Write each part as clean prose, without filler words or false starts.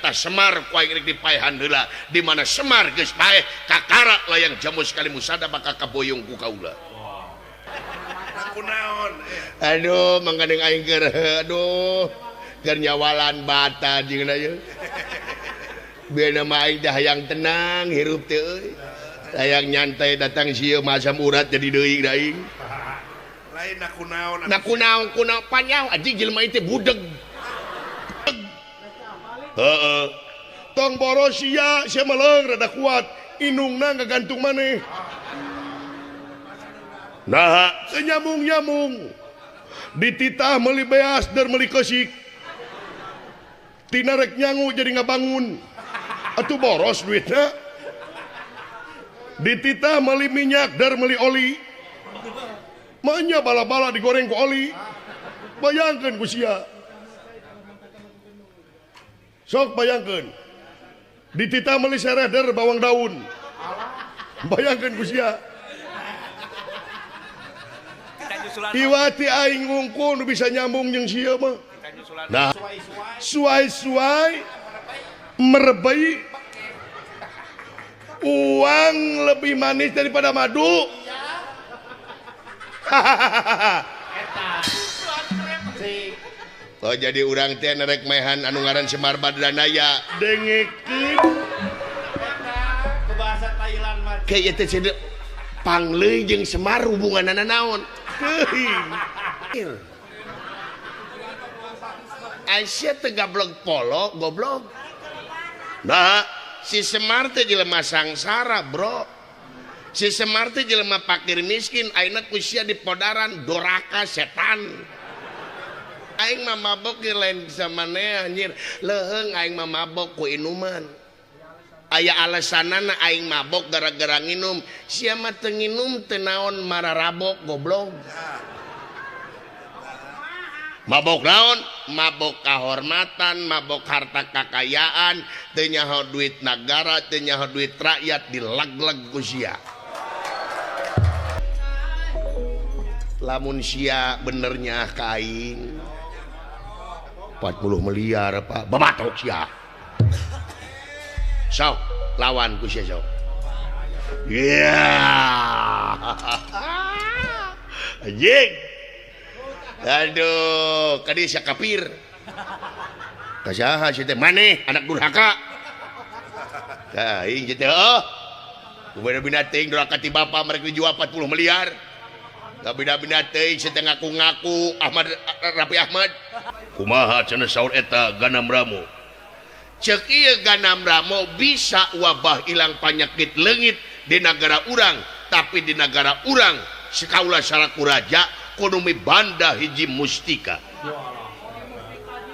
eta Semar ku aing rek dipaehan heula di mana Semar geus paeh kakara layang jamus kali musada bakal kaboyong ku kaula. Kunaon Aduh manggadeng aing keur aduh keur nyawalan bata jeung ieu. Biar nama aing dah hayang tenang hirup teh euy. Hayang nyantai datang sieu masam urat jadi deui aing. lain nakunaon Kunaon panyaw anjing jelema ieu teh budeg. Heeh. Tong boros sia meleung rada kuat, inungna ngagantung maneh. Nah, teu nyambung-nyambung. Dititah meuli beas dar meuli kesik. Tina rek nyangu jadi ngabangun. Atuh boros duitna. Dititah meuli minyak dar meuli oli. Manya bala-bala digoreng ku oli. Bayangkeun ku sia. Sok bayangkeun. Dititah meuli sereder bawang daun. Bayangkeun ku sia. Iwati aing ngungkul bisa nyambung jeung sia mah. Nah, suai-suai merebai uang lebih manis daripada madu. Oh jadi urang teh nerek mehan anu ngaran Semar Badranaya dengekeun ke bahasa Thailand mah kayak teh cedek pangleuy jeung Semar hubunganna naon teuing Aisyah teh gablog polo goblok. Nah si Semar teh jelema sangsara bro. Si Semar teh jelema fakir miskin ayeuna ku sia di podaran doraka setan. Aing mah mabok ge lain bisa maneh anjir. Leuheung aing mah mabok ku inuman. Aya alasanana aing mabok gara-gara nginum. Sia mah teu nginum teu naon mararabok goblok. Mabok naon? Mabok kahormatan, mabok harta kekayaan, teu nyaho duit negara, teu nyaho duit rakyat dilag-lag ku sia. Lamun sia benernya ka aing 40 miliar apa babatok sia. Sok lawan ku sia sok. Anjing. Aduh, kadi sia kafir. Kasaha sia teh maneh anak durhaka. Ka aing teh bina teuing durhaka ti bapa merek dijual 40 miliar. Bina teuing sia teh ngaku-ngaku Rapi Ahmad. Kumaha cenah saur eta Ganam Ramo. Ceuk ieu Ganam Ramo bisa wabah ilang penyakit leungit di negara urang, tapi di negara urang sakaula salaku raja kudu mibanda hiji mustika.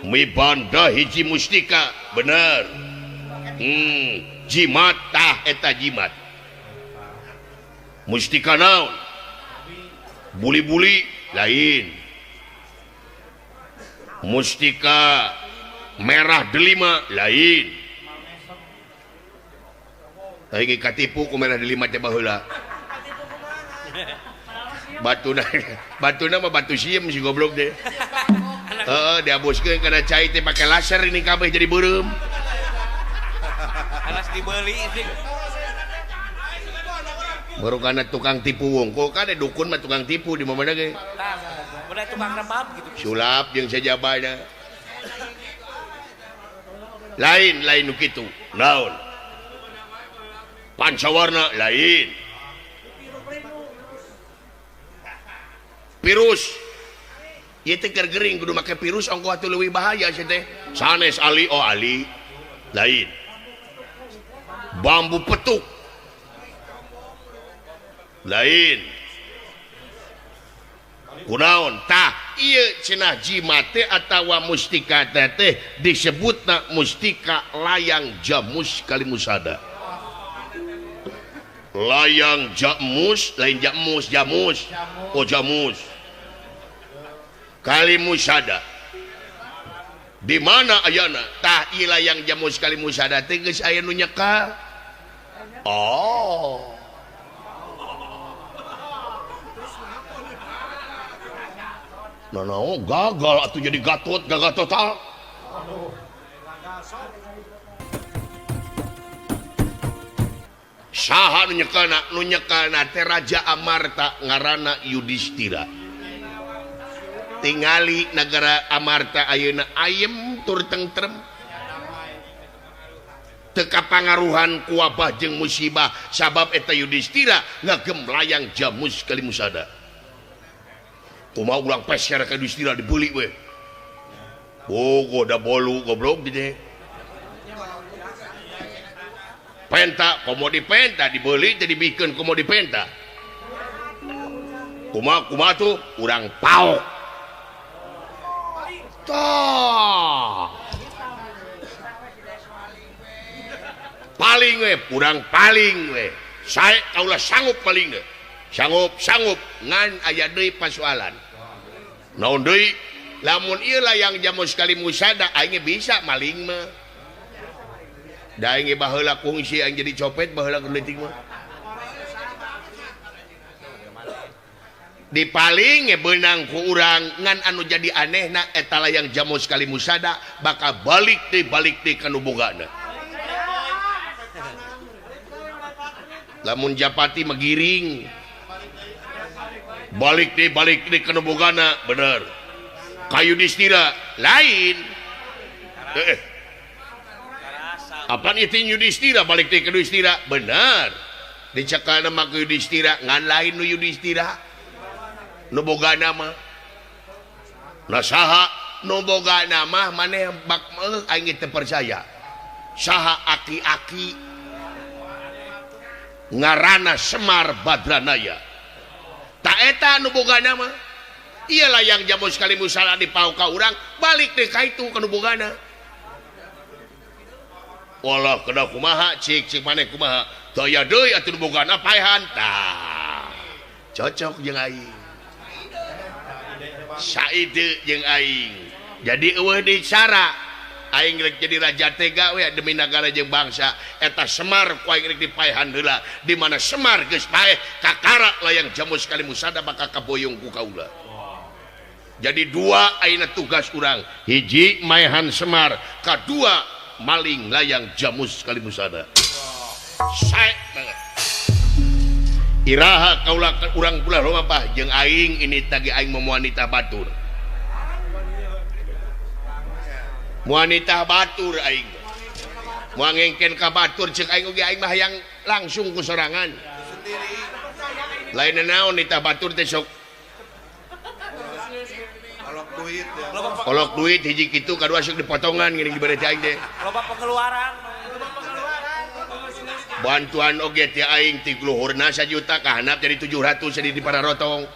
Mibanda hiji mustika, bener. Jimat tah eta jimat. Mustika naon? Buli-buli lain. Mustika merah delima lain. Aing katipu ku merah delima teh baheula. Batuna mah batu siem si goblok deh. Diaboskeun kana cai teh pake laser ini kabeh jadi beureum. Alas dibeuli sih. Baru kana tukang tipu wongko kan dukun mah tukang tipu di mana ge. Tah, udah tukang rebab gitu. Sulap jeung sajabana. Lain nu kitu. Naon? Pancawarna lain. Virus ieu teh keur gering kudu make virus ongko atuh leuwih bahaya sia teh. Sanes Ali Ali lain. Bambu petuk lain. Kunaon tah ieu cenah jimat teh atawa mustika teh disebutna mustika layang jamus kalimusada. Layang jamus lain jamus. Oh jamus. Kalimusada. Di mana ayana? Tah ieu layang jamus kalimusada teh geus aya nu nyeka. Oh. Nah, gagal atuh jadi gatot, gagal total. saha nu nyekana teh Raja Amarta ngaranna Yudhistira. Tingali negara Amarta ayeuna ayem tur tentrem, teu kapangaruhan ku wabah jeung musibah, sabab eta Yudhistira ngagem layang Jamus Kalimusada. Kumaha ulang peser ka Yudhistira dibeli we. Oh, goda bolu goblok di penta, komodi penta dibeli jadi bikin komodi penta. Kumaha tuh urang paok. Paling we, urang paling we. Saya kaulah sanggup paling we. Sanggup ngan aya deui pasoalan. Naon deui? Lamun ieu layang Jamus Kalimusada aing bisa maling mah. Da aing baheula kungsi aing jadi copet baheula leutik mah. Dipaling beunang ku urang ngan anu jadi anehna eta layang Jamus Kalimusada bakal balik deui kana bogana. Lamun Japati magiring balik deui kana bogana bener. Kayu Yudhistira lain. Apaan itu Yudhistira balik deui ka Yudhistira bener. Dicekal nama ke Yudhistira ngan lain nu Yudhistira. Nu boga nama nah saha nu boga nama maneh bak aing teu percaya saha aki-aki ngaranna Semar Badranaya ta eta nu boga nama ieu layang Jamus Kalimusada dipau ka urang balik deui ka itu ka nu bogana walah kada kumaha cik maneh kumaha daya deui atuh nu bogana paehan tah cocok jeung aing saide jeung aing jadi eueuh deui cara aing rek jadi raja tega we demi nagara jeung bangsa eta Semar ku aing rek dipaehan heula di mana Semar geus paeh kakara layang Jamus Kalimusada bakal kaboyong ku kaula. Jadi dua ayeuna tugas urang hiji maehan Semar kadua maling layang Jamus Kalimusada. Sae banget iraha kaula urang pula rumah jeung aing ini tagi aing memuanita batur. Muanita batur aing. Moal ngengken ka batur ceuk aing oge aing mah hayang langsung ku sorangan. Lain naon nita batur teh sok olok duit hiji kitu kadua sok dipotongan gini dibere teh aing teh. Loba pengeluaran. Bantuan oge ti aing ti luhurna 1 juta ka handap jadi 700 jadi di Pararotong.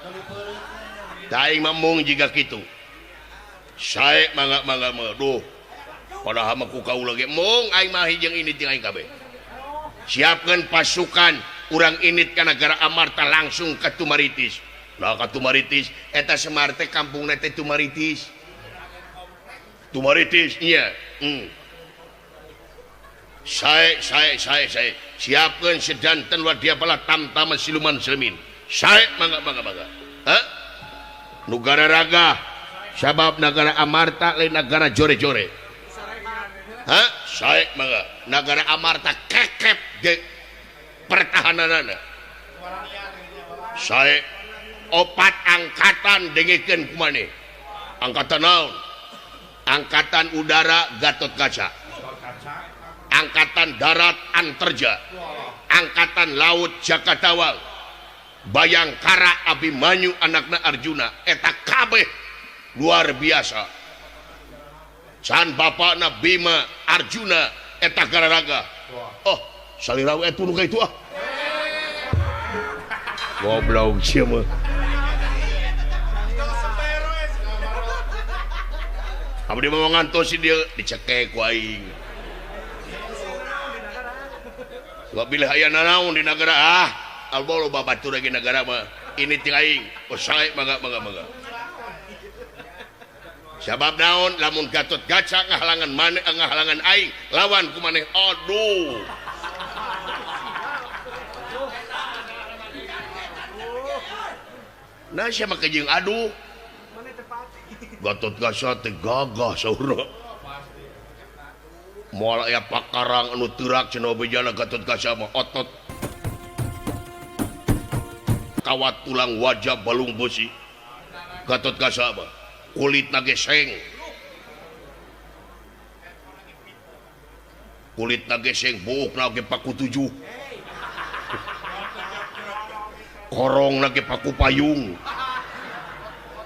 Da aing mamung jiga kitu. Sae mangga duh. Padahal mah ku kaula ge mung aing mah jeung ini jeung aing kabeh. Siapkeun pasukan urang init ka nagara Amarta langsung ka Tumaritis. Nah ka Tumaritis eta Semar teh kampungna teh Tumaritis. Tumaritis iya. Sae siapkeun sedanten wadia bala tamtama siluman selemin. Sae mangga. Hah? Nugara raga sabab negara Amarta lain negara jore-jore. Hah? Sae mangga. Negara Amarta kekep ge pertahananana. Sae 4 angkatan dengikeun ku maneh. Angkatan naon? Angkatan udara Gatotkaca. Angkatan darat Antarja, angkatan laut Jakatawang, Bayangkara Abimanyu anakna Arjuna, eta kabeh luar biasa. Can bapakna Bima Arjuna eta gararaga. Oh, salirawe eta nu ka itu ah. Goblok sia mah. Abdi mah ngantos dia dicekek ku aing. Bila aya nanaon di negara albo loba batur lagi negara mah ini ting aing sae mangga. Sabab naon lamun Gatotkaca ngahalangan maneh ngahalangan aing lawan ku maneh aduh. Nah sia mah jeung aduh. Gatotkaca teh gagah saura. Moal aya pakarang anu teurak cenah bejana Gatotkaca mah otot kawat tulang wajah balung besi Gatot Kaca mah kulitna geseng buukna ge paku 7 korongna ge paku payung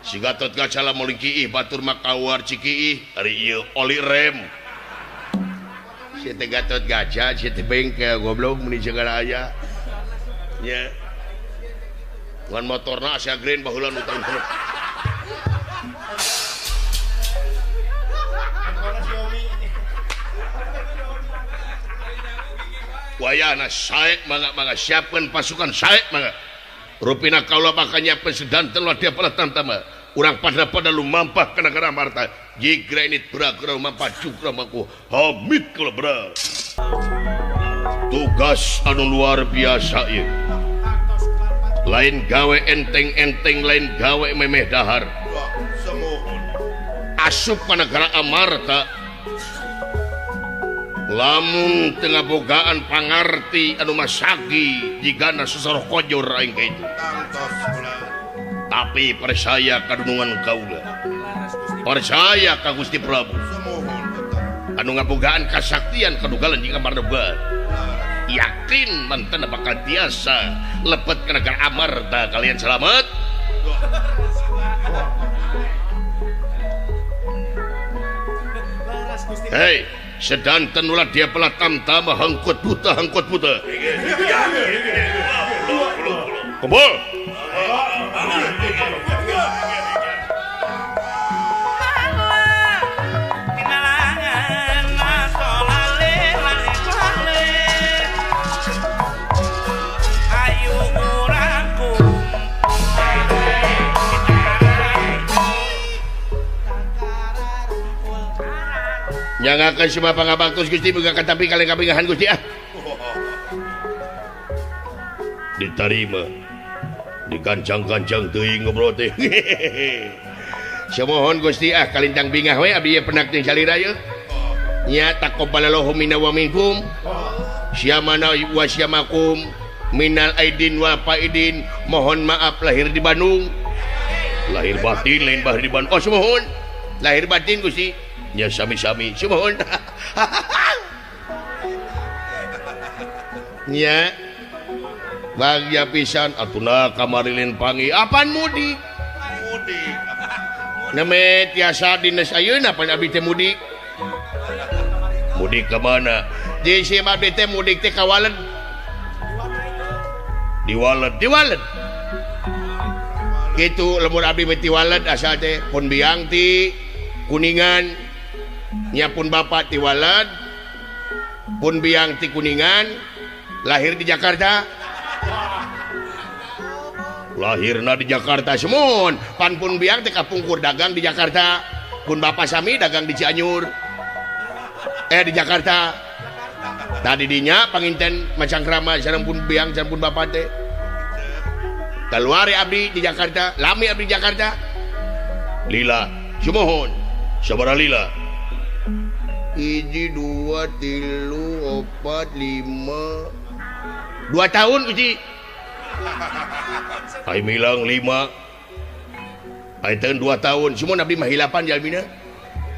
si Gatot Kaca lamun kiih batur makawar cikiih ari ieu oli rem si teh Gatot Kaca si teh bengkel goblok mun segala aya nya ngan motorna asa green baheula nu tahun penuh wayana saek mangga siapkeun pasukan saek mangga rupina kaula bakal nyiapkeun sedanten lah dia pelatan tama urang pada lumampah ke negara Marta jigra ini berak-berak mampah cukra maku hamid kula berak tugas anu luar biasa ieu lain gawe enteng-enteng lain gawe memeh dahar asup ka negara Amarta lamun tengah bogaan pangarti anu masagi jigana sesoroh kojor aing kitu tapi percaya kadunungan kaula percaya ka Gusti Prabu anu ngabogaan kasaktian kadugalan jika mardoga yakin mantan bakal biasa lepet ke negara Amarta kalian selamat hei sedanten ulah dia pelatam tama hangkut buta kumpul jangan semua pangabaktos Gusti boga katapi kalian kapingahan Gusti diterima digancang-gancang teuing ngobrol teh samohon Gusti kalintang bingah we abi penak teh salira yeuh nya taqabbalallahu minna wa minkum syamana wa syamakum minal aidin wa faidin mohon maaf lahir di Bandung lahir batin lain bahar di Bandung oh samohon lahir batin Gusti nya sami-sami sumohon nya bagya pisan atuna kamarilin pangi apan mudik neme tiasa dines ayeuna pan abdi teh mudik ka mana di si abdi teh mudik teh ka Waled di Waled kitu lamun abdi meti Waled asal teh pun biang ti Kuningan nya pun bapak ti Waled pun biang ti Kuningan lahir di Jakarta lahirna di Jakarta semun pan pun biang ti kapungkur dagang di Jakarta pun bapak sami dagang di Cianjur di Jakarta tadi dinya panginten macang krama sareng pun biang sareng pun bapak teh keluar abdi di Jakarta lami abdi di Jakarta lila sumohon sabaraha lila 1 2 3 4 5 2 tahun uji ai milang 5 ai tahun 2 tahun semua abdi mah hilapan jalmina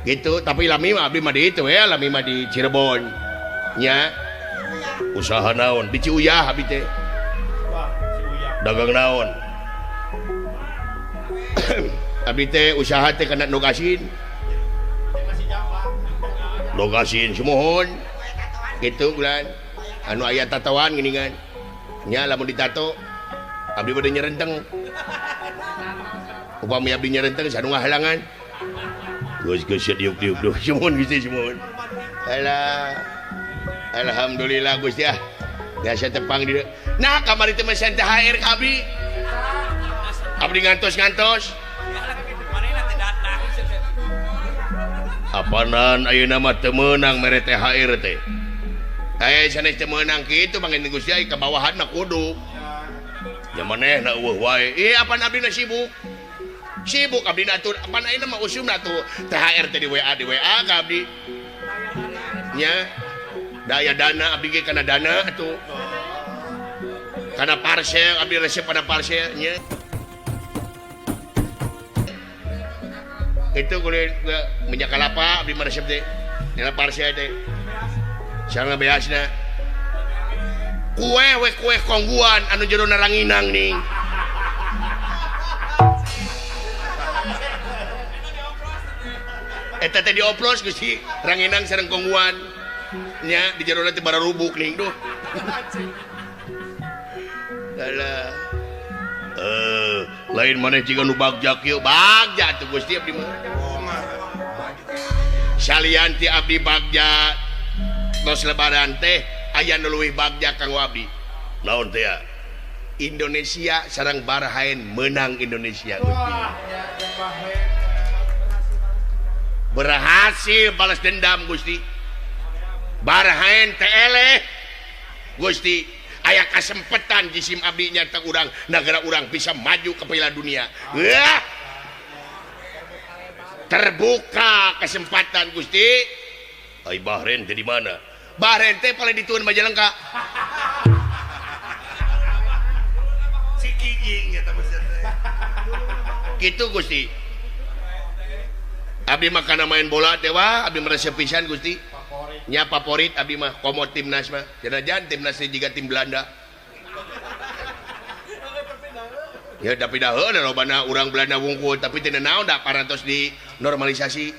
gitu tapi lami mah abdi mah di itu ya lami mah di Cirebon nya usaha naon di Ciuyah abdi teh dagang naon abdi teh usaha teh kana nogasin sumohon gitu bulan anu aya tatawan geuningan nya lamun ditato abdi bade nyerenteng upami abdi nyerenteng sanu ngahalangan geus diuk-diuk sumohon Gusti sumohon alhamdulillah Gusti biasa tepang di nah kamari teh mesen THR ka abdi ngantos apanan ayeuna mah teu meunang mere THR teh aya sanes teu meunang kitu pangen Gusti ai ka bawahanna kudu nya manehna eueuh wae apan abdina sibuk abdi atur apan ayeuna mah usumna tuh THR teh di WA ka abdi nya daya dana abdi ge kana dana atuh karena parsel abdi resep pada parselnya itu kulit minyak kelapa abdi resep teh dina parsel teh sareng beasna kue kongguan anu jero naranginang nih eta teh dioplos Gusti ranginang sareng kongguan nya di jero teh bara rubuk ning duh alah lain maneh jiga nu bagjak ieu bagja tuh Gusti abdi mah salian ti abdi bagja tos lebaran teh aya nu leuwih bagja kanggo abdi naon teh ya Indonesia sareng Bahrain menang Indonesia Gusti berhasil balas dendam Gusti Bahrain teh eleh Gusti aya kasempatan jisim abdi nyata urang negara urang bisa maju ke Piala Dunia wah terbuka kesempatan Gusti ai Bahrain teh di mana Bahrain teh paling ditueun Majalengka si kijing eta mah gitu Gusti abdi mah kana main bola teh wah abdi merasa pisan Gusti nya favorit abdi mah komo timnas mah janajan timnas juga tim Belanda ya tapi dah heuh lobana urang Belanda wungkul tapi teu naon da parantos di normalisasi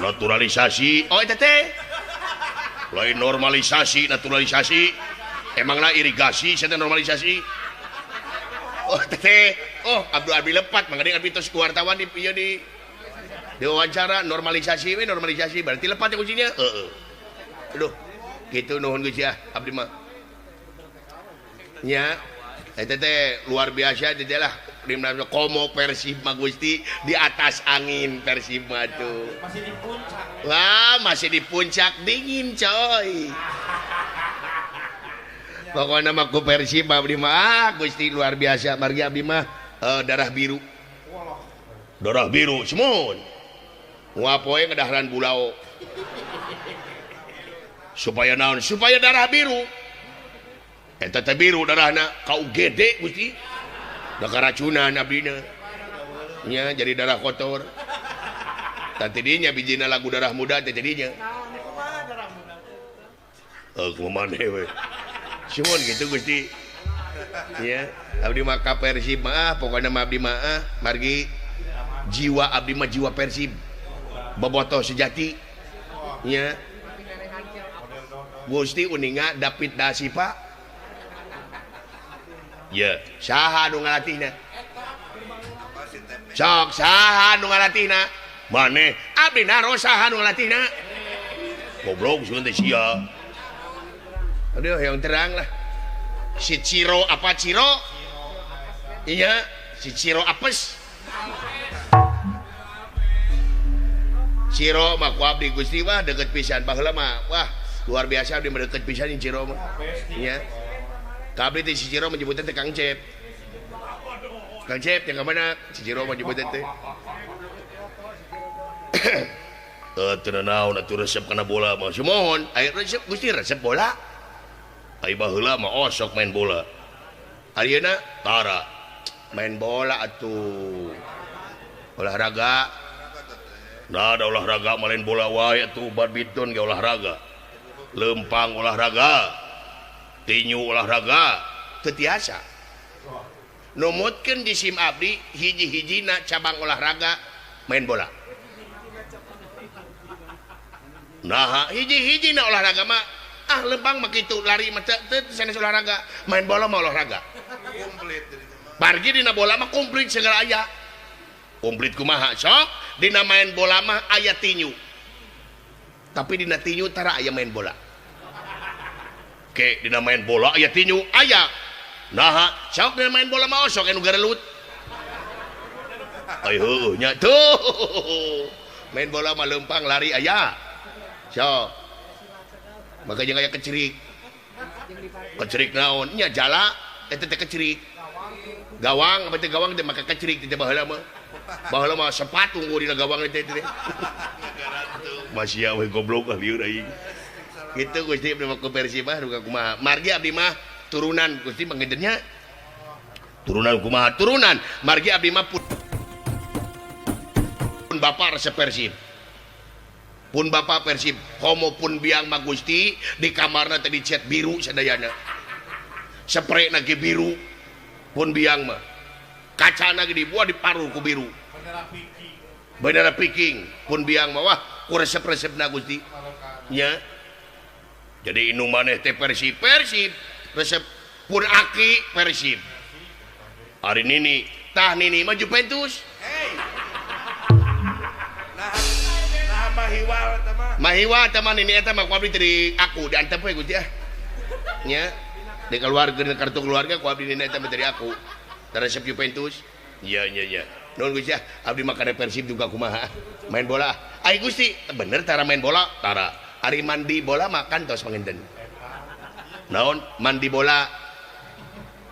naturalisasi oh eta teh lain normalisasi naturalisasi emangna irigasi saya normalisasi oh teh oh Abdul Abi lepat mangga abdi tos ku wartawan di ieu di diwawancara normalisasi berarti lepat ya kuncinya aduh gitu nuhun Gusti ya abdi mah nya eta teh luar biasa teh lah timnas komo Persib mah Gusti di atas angin Persib mah tuh masih di puncak wah masih di puncak dingin coy pokoknya mah ku Persib abdi mah Gusti luar biasa margi abdi mah darah biru semun ngapoe ngedahran bulau supaya naon supaya darah biru eta teh biru darahna kau gede Gusti da karacunan abdina nya jadi darah kotor tadi dinya bijina lagu darah muda teh jadinya kumaha we cuman gitu Gusti ya abdi mah ka Persib mah pokona mah abdi mah margi jiwa abdi mah jiwa Persib bobotoh sejati nya Gusti uninga David da Silva ya saha nu ngalatihna sok saha nu ngalatihna maneh abdi naro saha nu ngalatihna goblok sieun teh sia aduh yang terang lah si Ciro apa Ciro iya si Ciro apes Ciro mah ku abdi Gusti mah deket pisan baheula mah wah luar biasa abdi deket pisan jeung Ciro mah nya ka abdi teh si Ciro menyebutna teh Kang Cep yang mana si Ciro menyebutna teh teu naon atuh resep kana bola mah sumohon aya resep Gusti resep bola ai baheula mah osok main bola ayeuna tara main bola atuh olahraga nah ada olahraga main bola wae atuh badminton ge olahraga lempang olahraga tinju olahraga teu tiasa numutkeun di sim abdi hiji-hijina cabang olahraga main bola nah hiji-hijina olahraga mah lempang mah kitu lari mah teu sanes olahraga main bola mah olahraga komplit pargi dina bola mah komplit segala aya komplit kumaha sok dina main bola mah aya tinju tapi dina tinju tara aya main bola ke dina main bola aya tinju aya nah sok dina main bola mah sok anu garelut ai heuh nya tuh main bola mah lempang lari aya sok maka jangan aya kecerik naon nya jala eta teh kecerik gawang apa teh gawang teh maka kecerik teh baheula mah sepatu nggo dina gawang teh masih we goblok lieur aing kitu Gusti abdi mah ku Persib mah duka kumaha margi abdi mah turunan Gusti mengendennya turunan kumaha turunan margi abdi mah pun bapak resep Persib pun bapak Persib homo pun biang mah Gusti di kamarna tadi cat biru sadayana spray na ge biru pun biang mah kacana ge dibuat diparuh ku biru bandara piking pun biang mah wah ku resep-resepna Gusti nya jadi inu maneh teh Persib resep pun aki Persib hari nini tah nini mah Juventus mahiwa teman ini eta mah ku abdi dari aku diantep we Gusti nya di keluarga kartu keluarga ku abdi nini eta dari aku resep Juventus iya nuhun Gusti abdi makan Persib juga kumaha main bola ai Gusti bener tara main bola tara hari mandi bola makan tos panginten naon mandi bola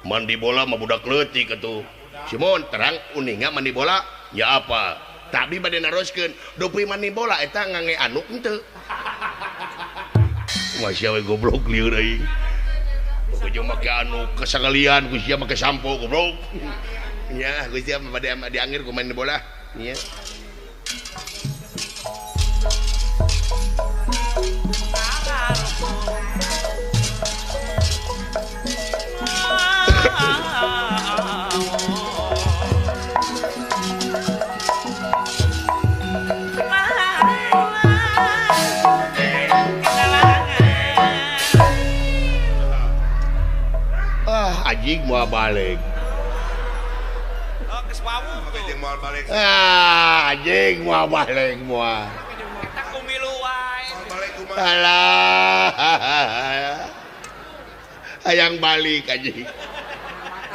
mah budak leutik atuh Simon terang uninga mandi bola ya apa tapi bade naroskeun dopri mandi bola eta ngange anu henteu masya we goblok lieur aing kudu make anu kasangalian Gusti make sampo goblok nya Gusti bade diangir ku main bola nya anjing mau balik geus wawu tuh anjing mau balik mau kita kumilu wae alah hayang balik anjing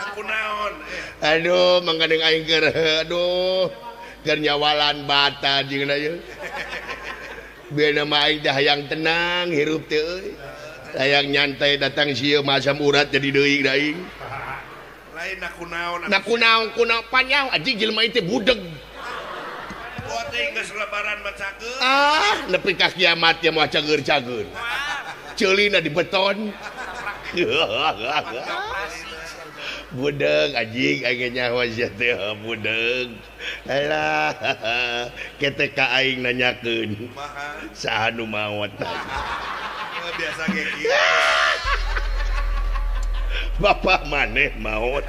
aku naon aduh manggadeng aing keur aduh keur nyawalan bata jeung ieu beuna mah aing teh hayang tenang hirup teh euy hayang nyantai datang sieu masam urat jadi deui daing lain aku naon kunaon panyaw anjing jelema ieu teh budeg buat teh geus lebaran bacakeun nepi ka kiamat ya moal cager-cager ceulina di beton budeg anjing aing nyawa sia teh budeg alah kete ka aing nanyakeun saha nu maot biasa kayak gitu bapak maneh maut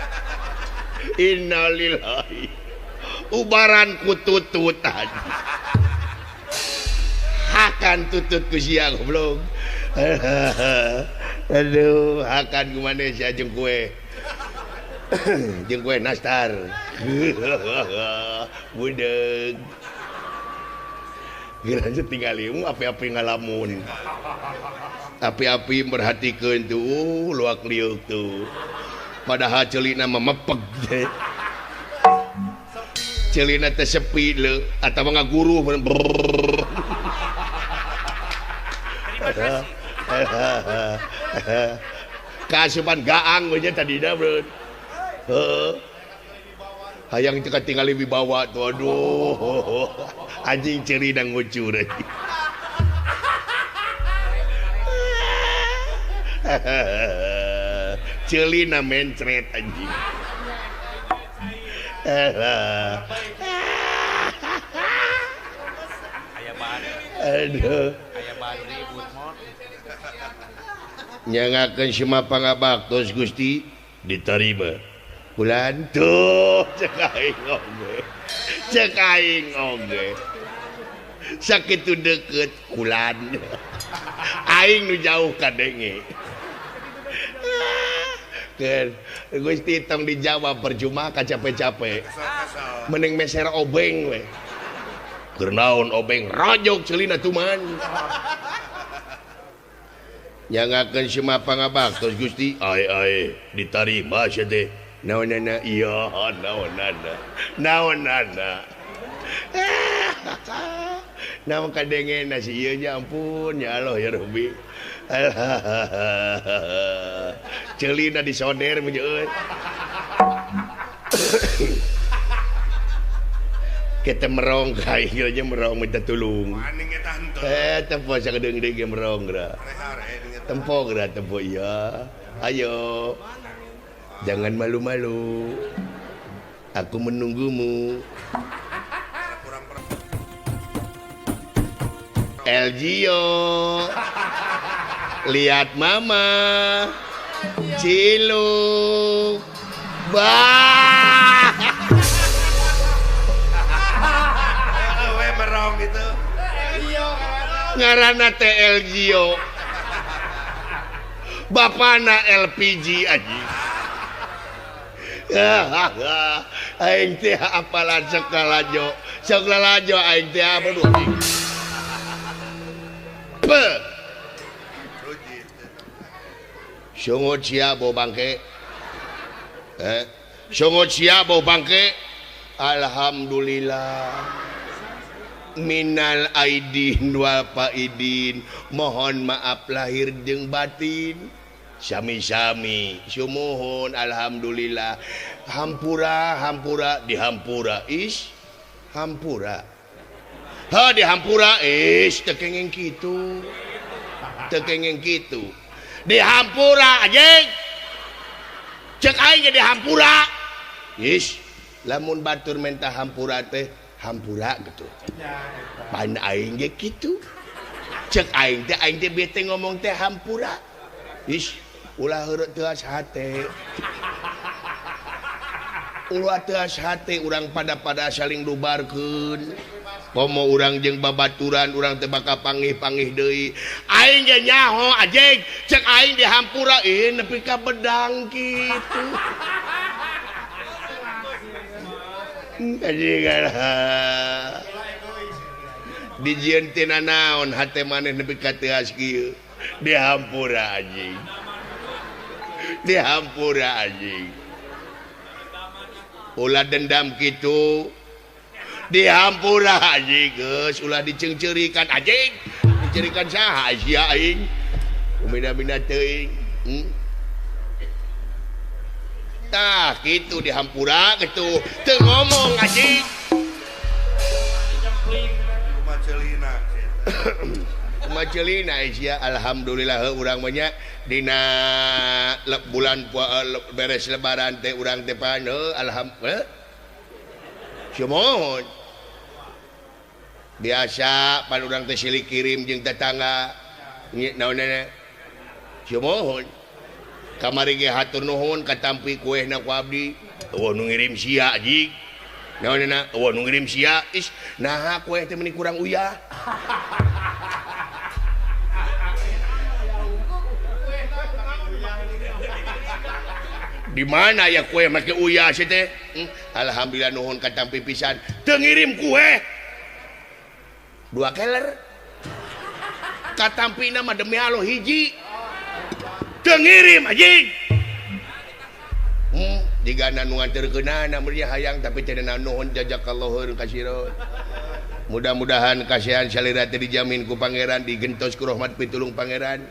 innalillahi ubaran ku tututan hakan tutut ku sia goblok aduh hakan ku maneh sia jeung kue nastar budeg geranjeun tinggali api-api ngalamun api-api merhatikeun tuh luak liuk tuh padahal ceulina mah mepeg teh ceulina teh sepi le atawa ngaguru kasupan gaang we tadina bro hayang teka tinggali wibawa tuh aduh anjing ceri dan ngucur celina mencret anjing aduh nyangakeun semua pangabaktos Gusti diterima bulan tuh cek aing oge sakitu deket kulan aing nu jauh kadenge kan Gusti tong dijawab percuma kacape-cape mending meser obeng we keur naon obeng rojok ceulina tuman nyangakeun semua pangabaktos Gusti ae ditarima sia teh naonana iya naonana naon kadengena si ieu nya ampun ya Allah ya Rabbi ceulina disonder mah euy kita merong kai nya merong minta tulung maning eta henteu eta posa gedeung-deung ge merong gra Tempo gerak tempo ya. Ayo. Jangan malu-malu. Aku menunggumu. Elgio. Lihat mama. Ciluk. Bah. We merong gitu. Ngaranna teh Elgio. Bapana LPG aja. Aing teh apalan sekalajo. Sekalajo aing teh apa duh. Pe. Songo cia bau bangke. Songo cia bau bangke. Alhamdulillah. Minal aidin wal faidin. Mohon maaf lahir jeung batin. Sami-sami. Sumuhun alhamdulillah. Hampura dihampura is hampura. Ha dihampura is teu kengeng kitu. Teu kengeng kitu. Dihampura anjing. Cek aing ge dihampura. Is lamun batur menta hampura teh hampura gitu. Pan aing ge kitu. Cek aing teh bete ngomong teh hampura. Is ulah heureuh teu as hate. Ulah teu as hate urang pada saling dubarkeun. Komo urang jeung babaturan urang teh bakal panggih-panggih deui. Aing ge nyaho anjing, cek aing dihampura nepi ka bedang kitu. Anjing dijieun tina naon hate maneh nepi ka teu as kieu. Dihampura anjing. Dihampura anjing. Ulah dendam kitu. Dihampura anjing geus ulah dicengceurikan anjing. Dicerikan saha sia aing. Umina-mina teuing. Tah kitu dihampura kitu. Teu ngomong anjing. Macelina. Macelina sia alhamdulillah urang mah nya dina bulan beres lebaran teh urang teh pan alhamdulillah. Cuman biasa pan urang teh silih kirim jeung tetangga naonana cuman kamari ge hatur nuhun katampi kuehna ku abdi eueuh nu ngirim sia jig naonana eueuh nu ngirim sia is naha kueh teh meni kurang uyah. Di mana ya kue make uyah sih teh? Alhamdulillah nuhun katampi pisan. Teu ngirim kue. 2 keler. Katampina mah demi Allah hiji. Teu ngirim anjing. Digana nu nganterkeunana meureun hayang tapi teu nuhun jazakallahu khairan katsiran. Mudah-mudahan kasihan salira teh dijamin ku pangeran digentos ku rahmat pitulung pangeran.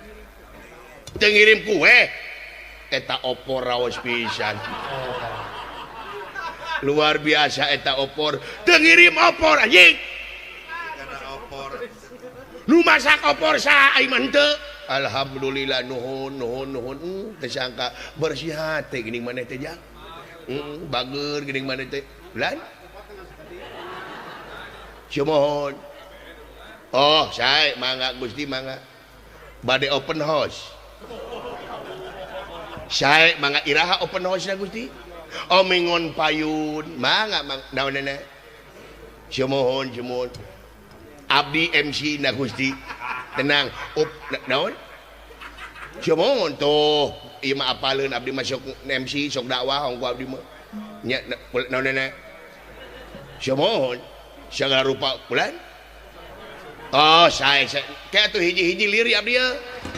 Teu ngirim kue. Eta opor raos pisan. Luar biasa eta opor. Teu ngirim opor anjing. Kana opor. Nu masak opor saha ai mah henteu. Alhamdulillah nuhun. Teu sangka bersih hate geuning maneh teh jang. Bageur geuning maneh teh. Bulan. Cumohon. Oh, sae mangga Gusti mangga. Bade open house. Sae mangga iraha open house na Gusti. Oh mingon payun mangga naonana. Cumohon. Abdi MC na Gusti. Tenang. Naon? Cumohon tuh. Ieu mah apaleun abdi masuk MC sok dakwah hong ku abdi mah. Nya naonana. Cumohon. Sagala rupa bulan. Oh sae kayak atuh hiji-hiji liri abdi ya.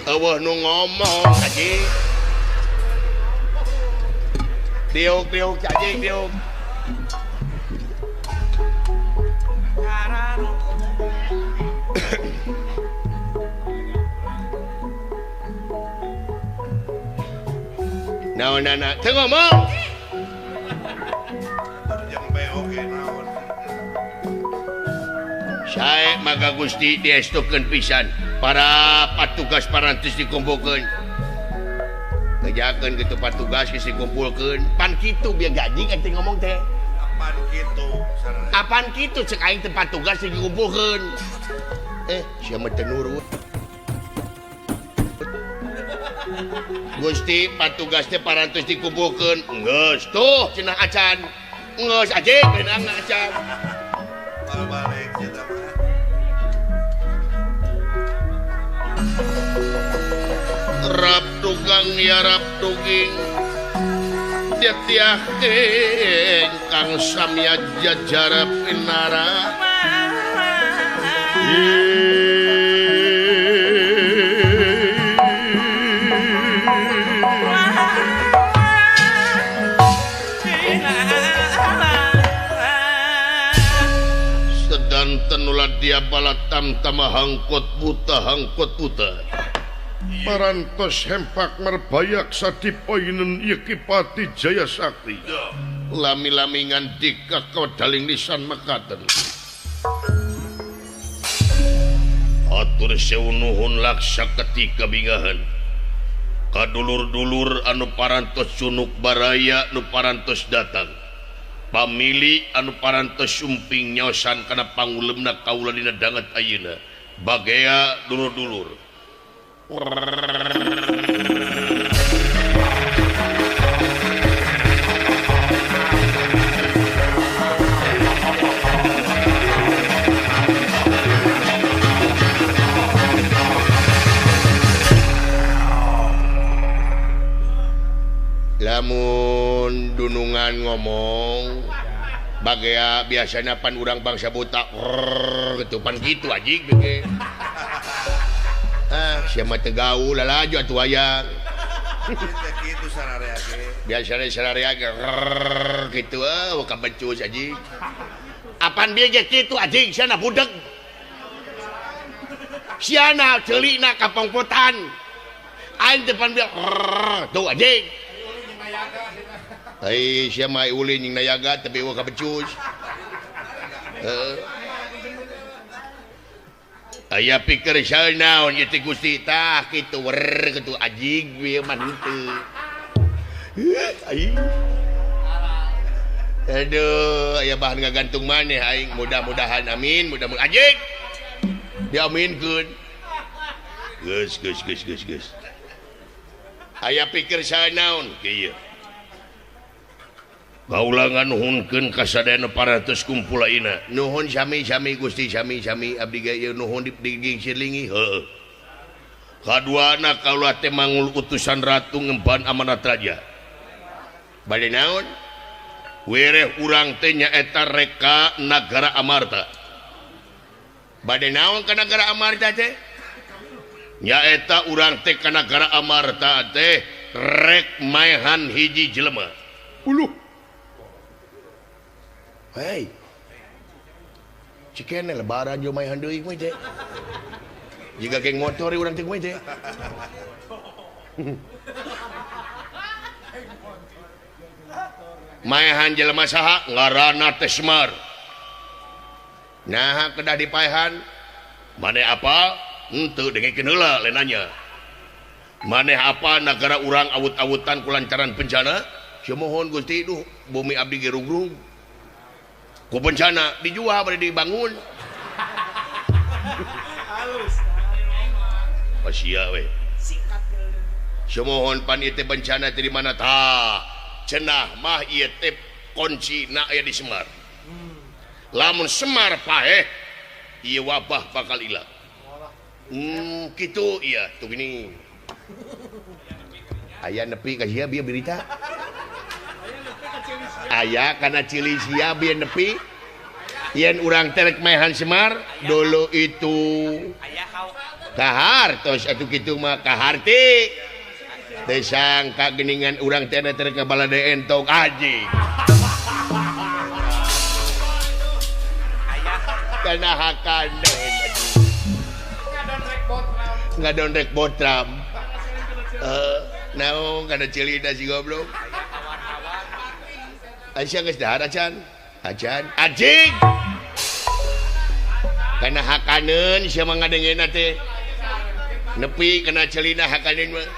Eueuh nu ngomong anjing. Diuk cacing diuk. Naon-naon teu ngomong. Jeung BOG naon. Sae maka Gusti diestukeun pisan para patugas parantos dikumpulkan kejakan gitu patugas dikumpulkan pan kitu biar gaji kan ngomong teh apaan gitu cek aing tempat tugas dikumpulkan siapa tenurut Gusti patugasnya parantos dikumpulkan ngeus tuh cenah acan ngeus aja benang acan balik kita rap tukang ya rap tuging tiah kang samya jajara pinara sedanten ulah dia balatam tama hangkot buta parantos hempak merbayak sadipoinen Yekipati Jaya Sakti lami-lami ngandika kawadaling lisan mekaten atur sewu nuhun laksa ketika bingahan kadulur-dulur anu parantos sunuk baraya anu parantos datang pamili anu parantos sumping nyosan kana pangulemna kaula dina danget ayeuna bagea dulur-dulur lamun dunungan ngomong bagea biasanya pan urang bangsa buta gitu pan gitu anjing bege siapa tegaul lalaju atuh wayang gitu sararea biasanya sararea gitu ka becus anjing apaan bieu ge kitu anjing siana budeg siana ceulina kapongpotan aing depan bieu tuh anjing ai sia mah ulin jeung nayaga tapi ka becus aya pikir sae naon ieu teh Gusti tah kitu kitu anjing bieu mah henteu aing aduh aya bahan ngagantung maneh aing mudah-mudahan amin mudah-mudahan anjing diaminkeun geus aya pikir sae naon kieu kaulangan nuhunkeun ka sadayana parantos kumpul ayeuna nuhun sami Gusti sami abdi ge nuhun di silingi heueuh kaduana kaula teh mangul utusan ratu ngemban amanat raja bade naon wereh urang teh nyaeta reka nagara Amarta bade naon ka nagara Amarta teh nyaeta urang teh ka nagara Amarta teh rek maehan hiji jelema uluh hei cikene lebaran jo maehan deui mah teh jika geng motor urang teh mah teh maehan jelema saha ngaranna teh Semar nah kedah dipaehan maneh apa henteu dengekeun heula lain nanya maneh apa nagara urang awut-awutan kulantaran bencana sia mohon Gusti duh bumi abdi ge rugrug ku bencana dijual pada dibangun halus pasia we semohon pan ieu teh bencana teh di mana tah cenah mah ieu teh kuncina aya di Semar lamun Semar paeh ieu wabah bakal ilang kitu iya tuh gini aya nepi ka sia bieu berita aya kana cili sia bieu nepi yen urang terek maehan Semar dulu itu kahar tos atuh kitu mah kaharti teu sangka geuningan urang teh terek ka balade entok aji kana hakana ngadon rek botram naon kana cili da si goblok Aisyah geus dahar acan anjing kana hakaneun sia mah ngadengeunna teh nepi kena celina hakanin mah.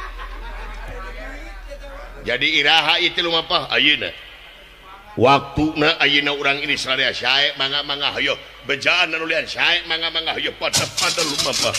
Jadi iraha itu lumapah ayeuna. Waktuna ayeuna urang ini sadaya sae mangga-mangga hayo bejaan anu lian sae mangga-mangga hayo pada lumapah.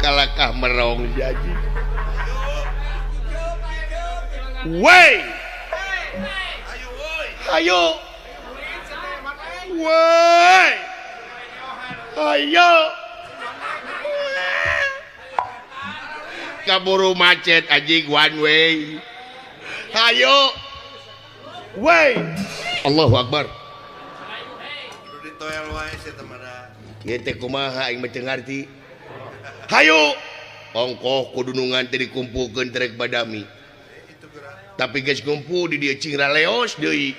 Kalakah merong jaji. Wey. Ayo. Wey. Ayo. Kaburu macet anjing one way. Ayo. Wey. Allahu Akbar. Kudu ditoel wae sih temada. Ieu teh kumaha aing mah teu ngarti. Hayu ongkoh kudunungan teh dikumpulkeun terek badami. Tapi geus ngumpul di dieu cingra leos deui.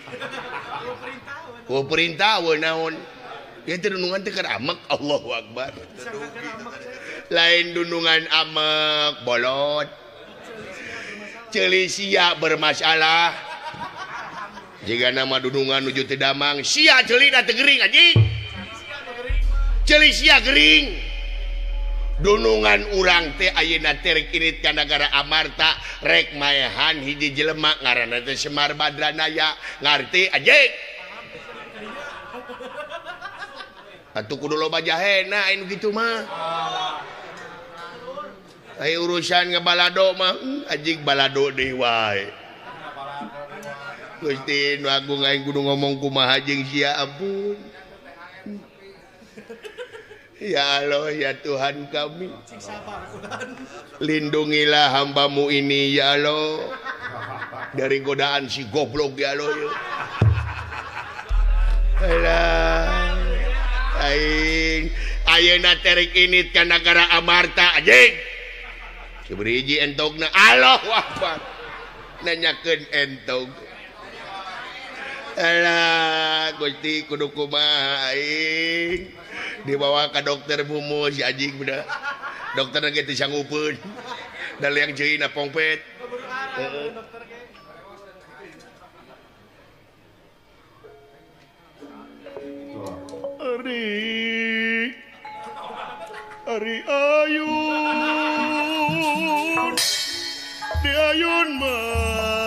Ku perintah we naon? Ieu teh dunungan teh keur amek. Allahu Akbar. Lain dunungan amek bolot. Ceuli sia bermasalah. Jika nama dunungan nuju teu damang, sia ceulina teu geuring anjing. Ceuli sia geuring. Dunungan urang teh ayeuna terek irit ka nagara Amarta rek maehan hiji jelema ngaranna teh Semar Badranaya ngarti anjing. Atuh kudu loba jahena anu kitu mah. Ai urusan ngabalado mah anjing balado deui wae. Gusti nu agung aing kudu ngomong kumaha jeung sia ampun. Ya Allah, ya Tuhan kami, lindungilah hambamu ini ya Allah dari godaan si goblok ya Allah ya. Alah, aing ayeuna terek init ka nagara Amarta anjing. Seberiji entogna Allahu Akbar. Nanyakeun entog. Alah, Gusti kudu kumaha aing. Dibawa ke dokter bumu si anjing udah dokter lagi teu sanggupeun da liang ceuina pongpet Ari ayun di ayun mah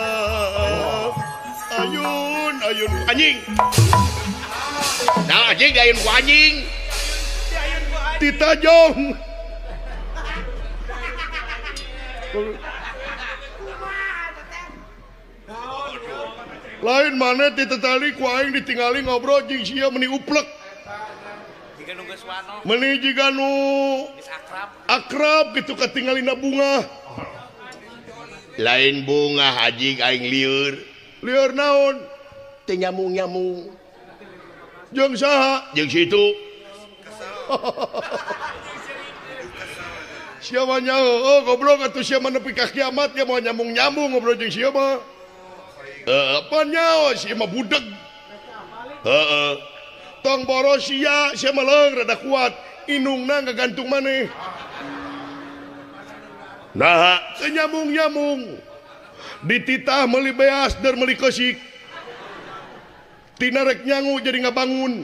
ayun anjing nah anjing di ayun ku anjing ditajong lain mana ditetali ku aing ditinggali ngobrol jeung sia meuni uplek jika nu geus wano meuni jiga nu akrab gitu katinggalina bunga lain bunga anjing aing lieur naon teu nyamung-nyamung jeung saha jeung situ siapa nyaho oh goblok atuh siapa nepi ka kiamat dia mau nyambung-nyambung ngobrol jeung sia mah apa nyaho sia mah budeg heeh tong boros sia mah leung rada kuat inungna ngagantung maneh nah teu nyambung-nyambung dititah meuli beas dar meuli keusik tina rek nyangu jadi ngabangun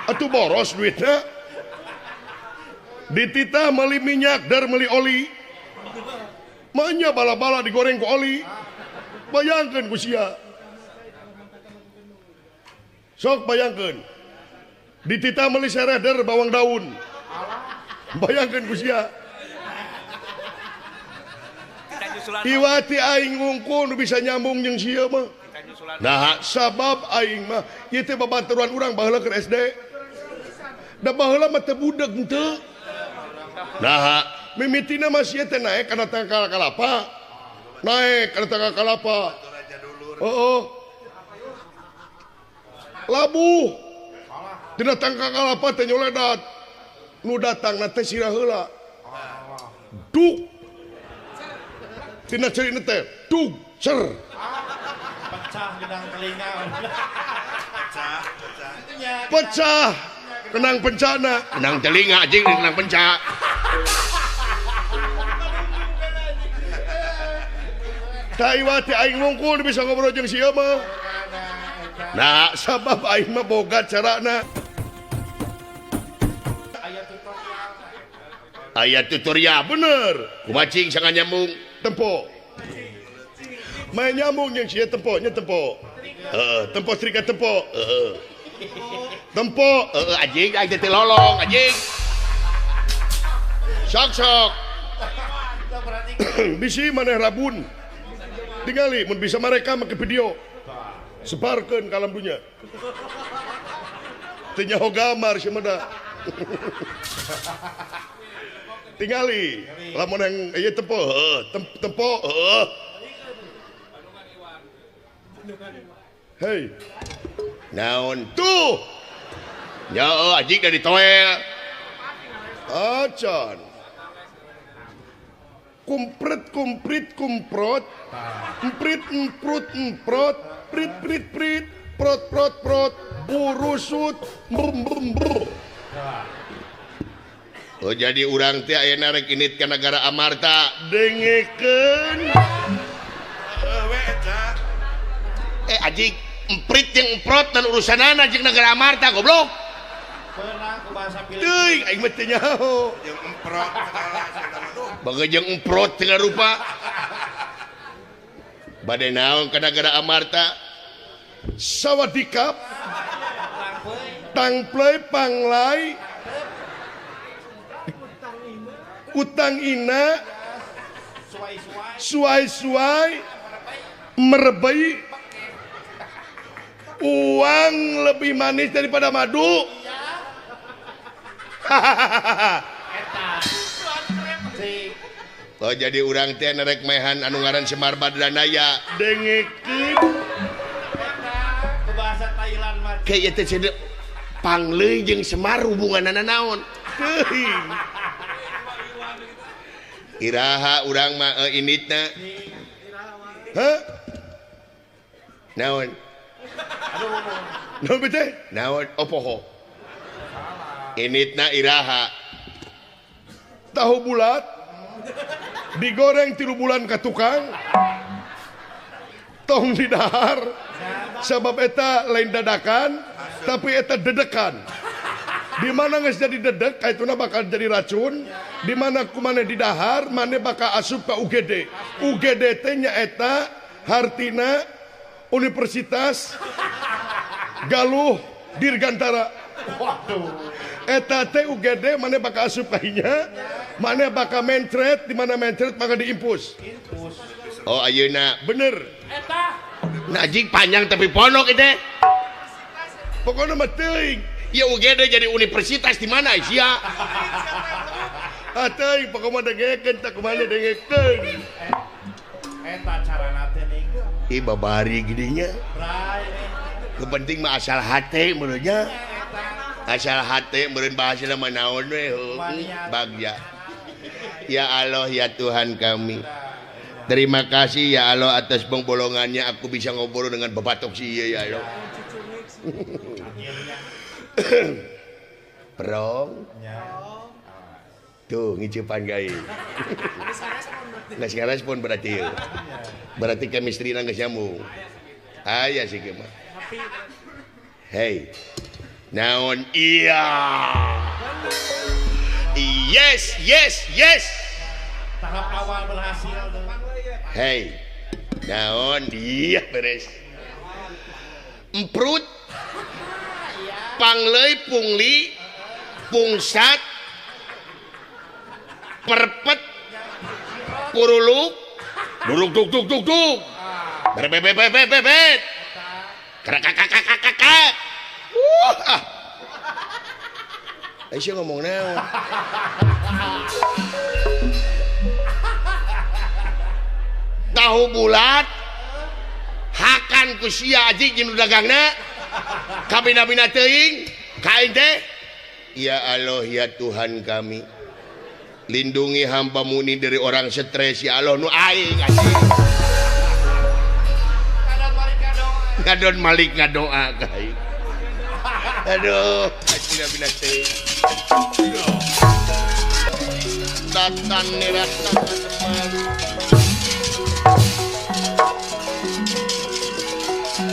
atuh boros duitna dititah meli minyak dar meli oli manya bala-bala digoreng ku oli bayangkeun ku sia sok bayangkeun dititah meli sereh dar bawang daun bayangkeun ku sia iwati aing ngungkul nu bisa nyambung jeung sia mah nah sabab aing mah ieu teh babaturan urang baheula keur SD da baheula mah teu budeg henteu. Nah, mimitina masih teh naik karena tangkal kalapa. Naik karena tangkal kalapa. Oh. Labuh. Dina tangkal kalapa teh nyoledat. Nu datang na teh sirah heula. Duk. Tina ceurina teh dug cer. pecah gedang telinga. Pecah kenang bencana kenang telinga anjing kenang pencak taiwati aing wungkul bisa ngobrol jeung sia mah nah sabab aing mah boga carana aya tutorial bener kumacing sangat nyambung tempo main nyambung jeung sia temponya tempo tempo trika tempo tempo anjing aing teh lolong anjing sok bisi maneh rabun tingali mun bisa mereka make video sebarkeun ka alam dunya teu nyaho gamar sia mah tingali lamun yang ieu tempo tempo hei naon tuh ya anjing dari toel acan kumprit kumprot emprit emprut emprot prit prot burusut brr. Oh jadi urang teh ayeuna rek init ka negara Amarta dengekeun anjing emprit jeung emprot dan urusanana jeung negara Amarta goblok Beunang ku bahasa Filipina. teuing aing mah teu nyaho Yang emprot bageus jeung emprot teu rupa bade naon ka negara Amarta sawadikap tangplei panglai utang ina suai merebai uang lebih manis daripada madu oh jadi urang teh nerek mehan anu ngaran Semar Badranaya dengekeun Ku bahasa Thailand mah. kayak teh cenah pangleuy jeung Semar hubunganana naon teuing iraha urang mah initna hah naon naon bete naon opoho initna iraha tahu bulat digoreng 3 bulan ka tukang tong didahar sabab eta lain dadakan tapi eta dedekan di mana geus jadi dedek kaituna bakal jadi racun di mana kumaneh didahar maneh bakal asup ka UGD teh nyaeta hartina Universitas Galuh Dirgantara waduh eta teh UGD maneh bakal asup ka nya maneh bakal mencret di mana mencret bakal diimpus oh ayeuna bener Eta najik panjang tapi pondok itu pokoknya mah teuing ya UGD jadi universitas di mana sia teuing pokoknya dengekeun tak kumaha dengekeun eta carana teh ning. ih babari gedinya Bray. kepenting mah asal hate menurutnya asal hate meureun bahasana mah naon we bagja ya Allah ya Tuhan kami terima kasih ya Allah atas pengbolongannya aku bisa ngobrol dengan babatok si ya Allah perong tuh ngicipan gai nggak sekarang respon berarti chemistry nggak nyambung ayah sih kemah hey naon iya yes Tahap awal berhasil tuh. hey naon dia beres emprut pangleuy pungli pungsat perpet puruluk duluk duk bebet kakak Aisyah ngomong naon tahu bulat hakan ku sia aji jeung dagangna kabina-bina teuing ka teh ya Allah ya Tuhan kami lindungi hamba-Mu ini dari orang stres ya Allah nu aing anjing Kadang mereka ngadon Malik ngadoa kai. Aduh, tidak bila teh. Datang nirat teman.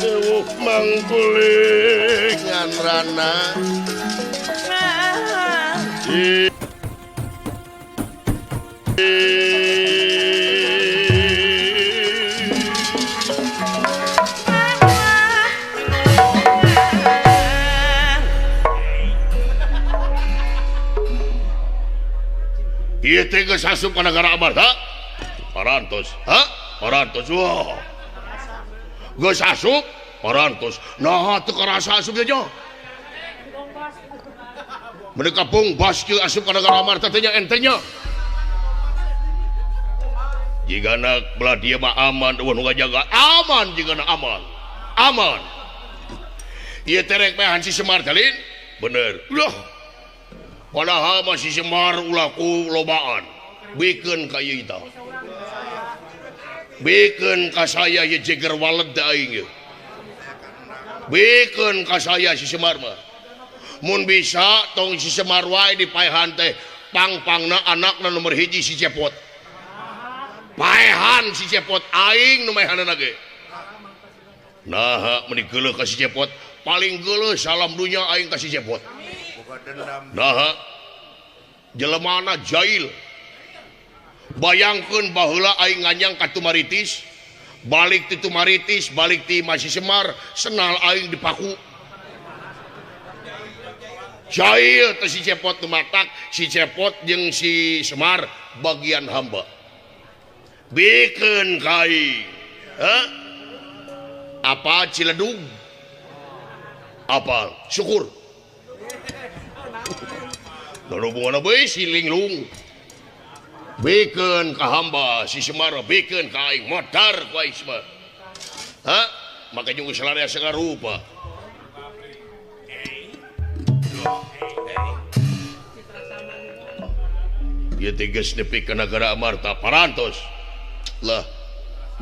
Dewuk mangkulik ngan rana. Iya teh geus asup ka negara Amarta. Parantos. Hah? Parantos. Wah. Geus asup parantos. Nah teu karasa asup nya. Meni kapung bas kieu asup ka negara Amarta teh nya ente nya. Jigana belah dia mah aman, eueuh nu ngajaga aman jigana aman. Aman. Ieu teh rek mehan si Semar talin. Bener. Ulah. Padahal masih Semar ulaku lobaan bikin kayu itu bikin ka saya ya jeger waled da aing bikin ka saya si Semar mah mun bisa tong si Semar wae dipaehan teh pang-pangna anakna nomor hiji si Cepot paehan si Cepot aing nu maehanana ge nah meuni geuleuh ka si Cepot paling geuleuh salam dunya aing ka si Cepot. Nah, jelemana jail. Bayangkeun baheula aing nganyang ka Tumaritis, balik ti Tumaritis, balik ti Masih Semar, senal aing dipaku. Jail teh si Cepot nu matak, si Cepot jeung si Semar bagian hamba. Bikeun ka aing. Hah? Apa Ciledug? Apa? Syukur. Lalu bunga bae si linglung bikeun ka hamba si Semar bikeun ka aing modar ku aing Semar. Hah? Maka jeung salarea sagarupa. Ieu teh geus nepi ka negara Amarta parantos. Lah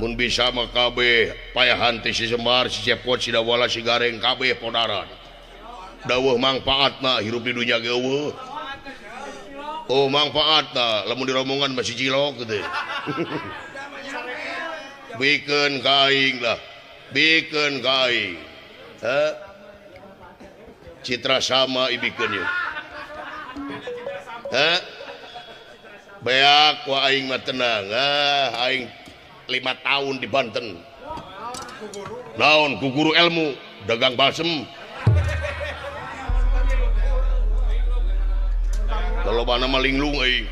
mun bisa mah kabeh payahan teh si Semar si Cepot si Dawala si Gareng kabeh podaran. Dawuh mangpaatna hirup di dunya ge eueuh. Oh manfaatna lamun di rombongan masih cilok gitu. Bikeun ka aing lah. Bikeun ka aing. Hah? Citra sama ibikeun ieu. Hah? Beak wa aing mah tenang. Aing 5 tahun di Banten. Naon ku guru ilmu dagang balsem. Kalau mana malinglung euy.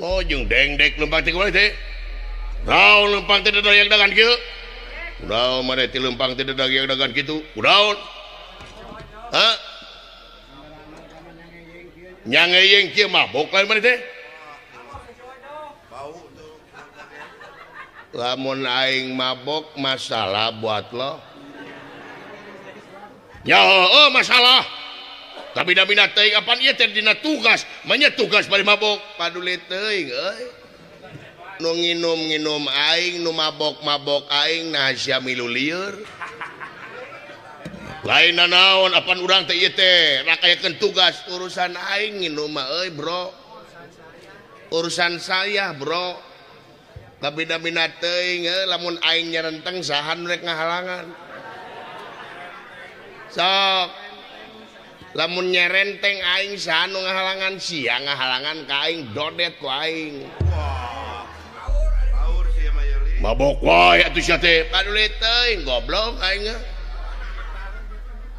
Oh jeung dengdek lempang teh kumaha teh? Naon lempang teh dadayak dagan kieu? Naon mane ti lempang teh dadayak dagan kitu? Kunaon? Hah? Nyangeyeng kieu mabok lain mana teh? Lamun aing mabok masalah buat lo. Ya heueuh masalah. Tapi bina teuing apaan ieu teh dina tugas, manya tugas bari mabok paduli teuing euy. Nu nginum-nginum aing, nu mabok-mabok aing nah sia milu lieur. Lain naon apan urang teh ieu teh rakayakeun tugas urusan aing nginum mah euy bro. Urusan saya bro. Kabina-bina teuing lamun aing nyarenteng sahan rek ngahalangan. Sok. Lamun nyerenteng aing sahan nu ngahalangan sia ngahalangan ka aing dodet ku aing. Baur sia mah yeuh. Mabok wae atuh sia teh paduli teuing goblok aing.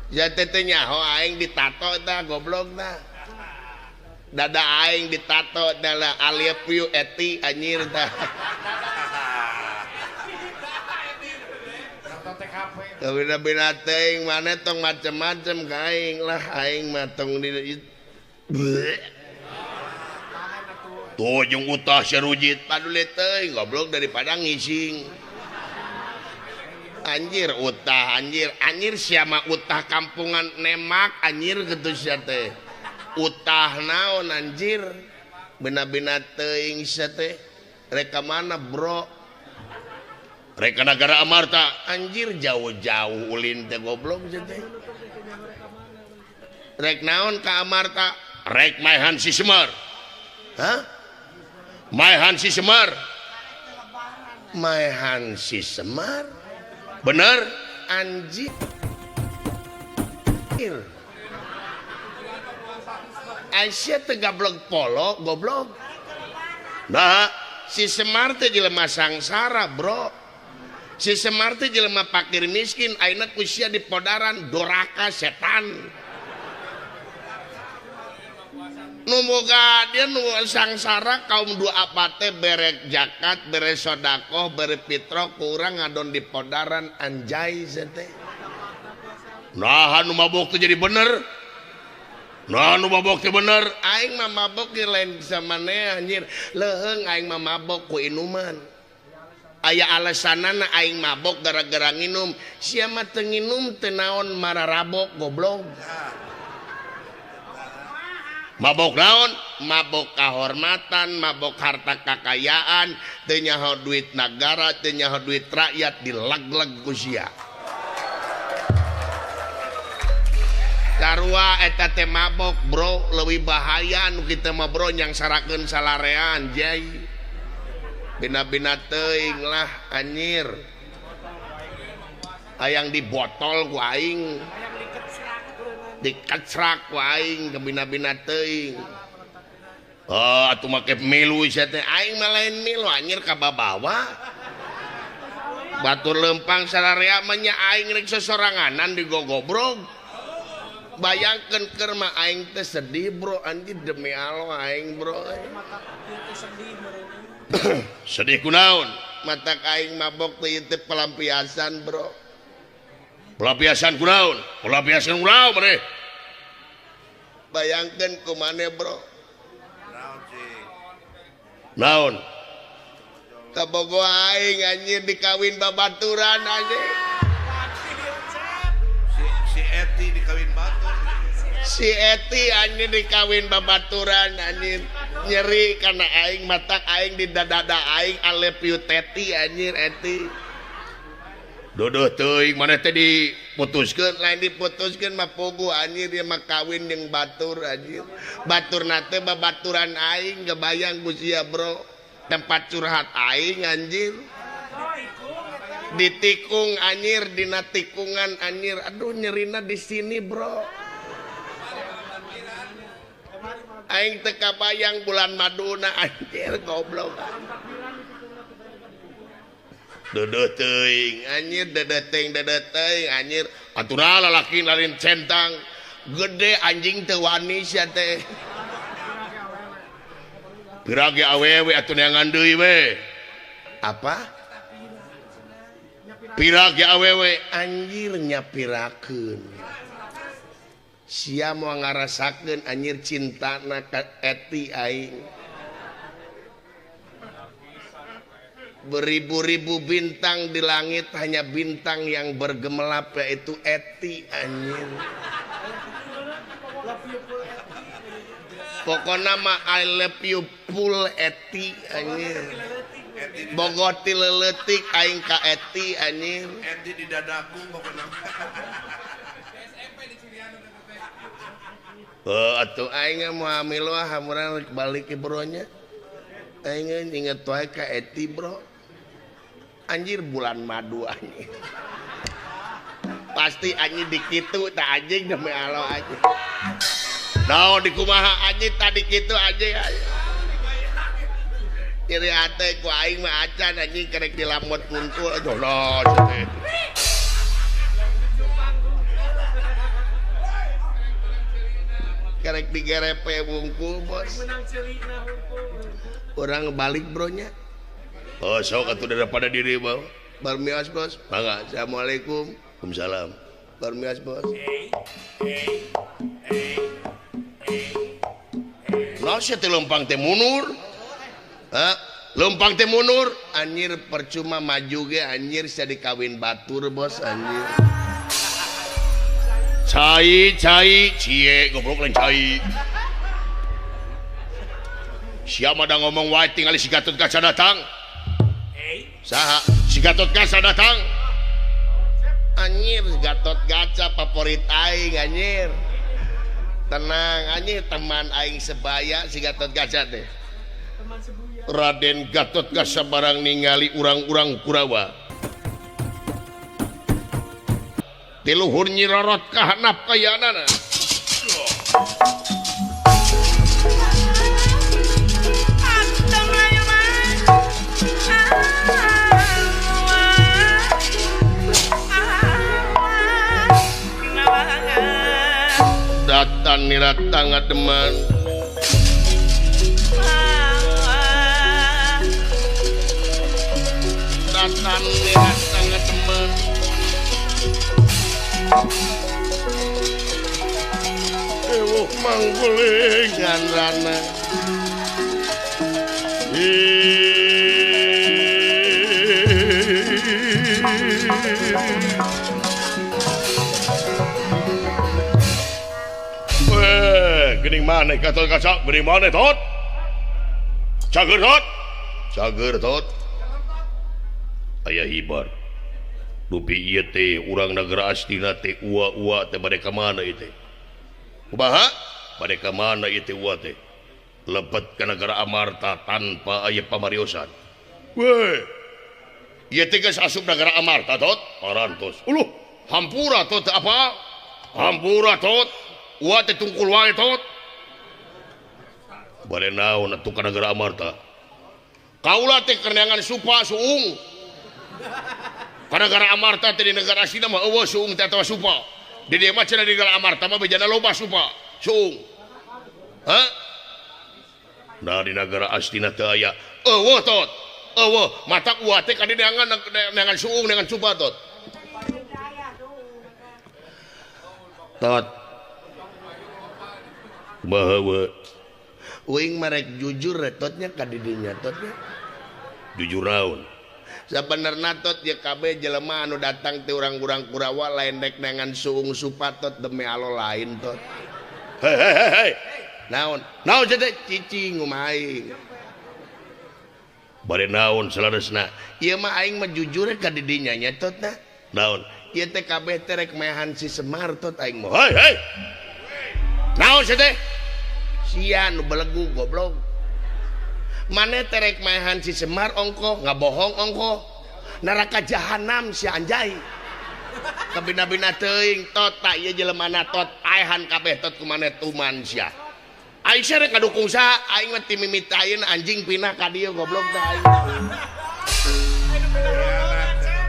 Ya teteh nyaho aing ditato tah goblok tah. Dada aing ditato adalah I love you Eti anjir tah. Bina-bina teuing mana tong macem-macem ka aing lah aing mah tong di tuh jeung utah sarujit paduli teuing goblok daripada ngising. Anjir utah anjir siapa utah kampungan nemak anjir gitu sia teh. Utah naon anjir. Bina-bina teuing sia teh. Reka mana bro? Reka Nagara Amarta anjir jauh-jauh ulin teh goblok sia teh. Rek naon ka Amarta? Rek maehan si Semar. Hah? Maehan si Semar. Maehan si Semar. Bener anjir. Aisyah teh gablog polo goblok. Nah, si Semar teh jelema sangsara, bro. Si Semar teh jelema fakir miskin, ayeuna ku sia di podaran doraka setan. Nu boga dia nu sangsara kaum dua apate berek zakat, bere sedekah, bere fitrah kurang ngadon di podaran anjay teh. Nah, nu mabok teh jadi bener. Nah, nu mabok teh bener. Aing mah mabok ge lain bisa maneh anjir. Leuheung aing mah mabok ku inuman. Aya alasanana aing mabok gara-gara nginum. Sia mah teu nginum teu naon mararabok goblok. Mabok naon? Mabok kahormatan, mabok harta kekayaan, teu nyaho duit negara, teu nyaho duit rakyat dileg-leg ku sia. Sarua eta teh mabok, bro, leuwih bahaya nu kitu mah bro nyangsarakeun salarean, jay. Bina-bina teuing lah anjir. Hayang di botol ku aing. Dikacrak ku aing ke bina-bina teuing. Oh, atuh make milu sia teh aing mah lain milu anjir ka babawa. Batur lempang salarea mah nya aing rek sosoranganan di gogobrog. Bayangkeun keur mah aing teh sedih bro anjir demi Allah aing bro. Sedih kunaon? Matak aing mabok teh teh pelampiasan bro. Pelampiasan kunaon? Pelampiasan kunaon maneh? Bayangkeun ku maneh bro. Naon? Kabogo aing anjir dikawin babaturan anjir. Si Eti dikawin batur. Si Eti anjir dikawin babaturan anjir. Nyeri karena aing matak aing di dada aing I love you Teti anjir Eti. Dodoh teuing maneh teh diputuskeun lain diputuskeun mah pogo anjir dia mah kawin jeung batur anjir. Baturna teh babaturan aing kebayang ku sia bro. Tempat curhat aing anjir. Ditikung anjir dina tikungan anjir. Aduh nyerina di sini bro. Aing teu kabayang bulan maduna anjir goblok. Dodoh teuing anjir dedeteng anjir atura lalaki lain centang gede anjing teu wani sia teh. Pirage awewe atuh neangan deui we. Apa? Pirage awewe anjir nyapirakeun. Sia moal ngarasakeun anjir cintana ka Eti aing. Beribu-ribu bintang di langit hanya bintang yang bergemelap yaitu Eti anjir. Pokoknya mah I love you full Eti anjir. Bogot ti leuletik aing ka Eti anjir. Eti di dadaku pokoknya. Oh atuh aing mau hamil wah hamuran balik ke bronya. Aing inget wae ka Eti bro. Anjir bulan madu anjir. Pasti anjir dikitu tak anjing demi Allah anjir. Naon di kumaha anjir tadi kitu anjing. Iri ate ku aing mah acan anjing kerek dilamot ngungkul jolos teh. Kerek digerepe bungkul bos. Orang balik bronya. Oh sok atuh daripada diri bos. Barmias bos. Mangga. Assalamualaikum. Waalaikumsalam. Barmias bos. Naon sia teh lempang teh munur? Hah? Lumpang teh mundur anjir percuma maju ge anjir sia dikawin batur bos anjir. Cai cie goblok lain cai. Siapa ada ngomong wae tinggal si Gatot Kaca datang. Saha si Gatot Kaca datang. Anjir Gatot Kaca favorit aing anjir. Tenang anjir teman aing sebaya si Gatot Kaca teh. Raden Gatot Kaca barang ningali urang-urang Kurawa. Ti luhur Nyi Rorot kahanap kayanana. Datan niratang ngademan. Datan niratang ngademan. Ewuh mangguling nganrana. Gening mana Gatot Kaca? Gening mana tot? Cager tot? Cager tot? Aya hibar. Dupi ieu teh urang nagara Astina teh ua-ua teh bade ka mana ieu teh? Kumaha? Bade ka mana ieu teh ua teh? Lepet ka negara Amarta tanpa aya pamariosan. Weh. Ieu teh geus asup negara Amarta tot? Parantos. Uluh, hampura tot apa? Hampura tot. Ua teh tungkul wae tot. Bade naon atuh ka negara Amarta? Kaula teh kerenangan supa suung. Ka negara Amarta teh di negara Astina mah eueuh suung teh atawa supa. Di dieu mah cenah di negara Amarta mah bejana loba supa, suung. Hah? Nah di negara Astina teh aya eueuh tot. Eueuh, mata ua teh kadi dengan suung dengan supa tot. Tot. Bahwa uing marek jujur retotnya kadidinya totnya jujur naon sabenerna tot ya kabeh jelema anu datang ti urang-urang Kurawa lain dek dengan suung supatot demi alo lain tot. Hei naon jadi cicing ngumaing bade naon salaresna ieu mah aing mah jujur kadidinya nya totna naon ieu teh kabeh teh rek mehan si Semar tot aing mah hei naon teh sia nu belegu goblok mane terek maehan si Semar ongko ngabohong ongko neraka jahanam si anjay kabina-bina teuing tot tak ieu jelemana tot aehan kabeh tot kumane tuman sia aing sia rek ngadukung sa aing mah ti mimitayeun anjing pinah ka dieu goblok teh aing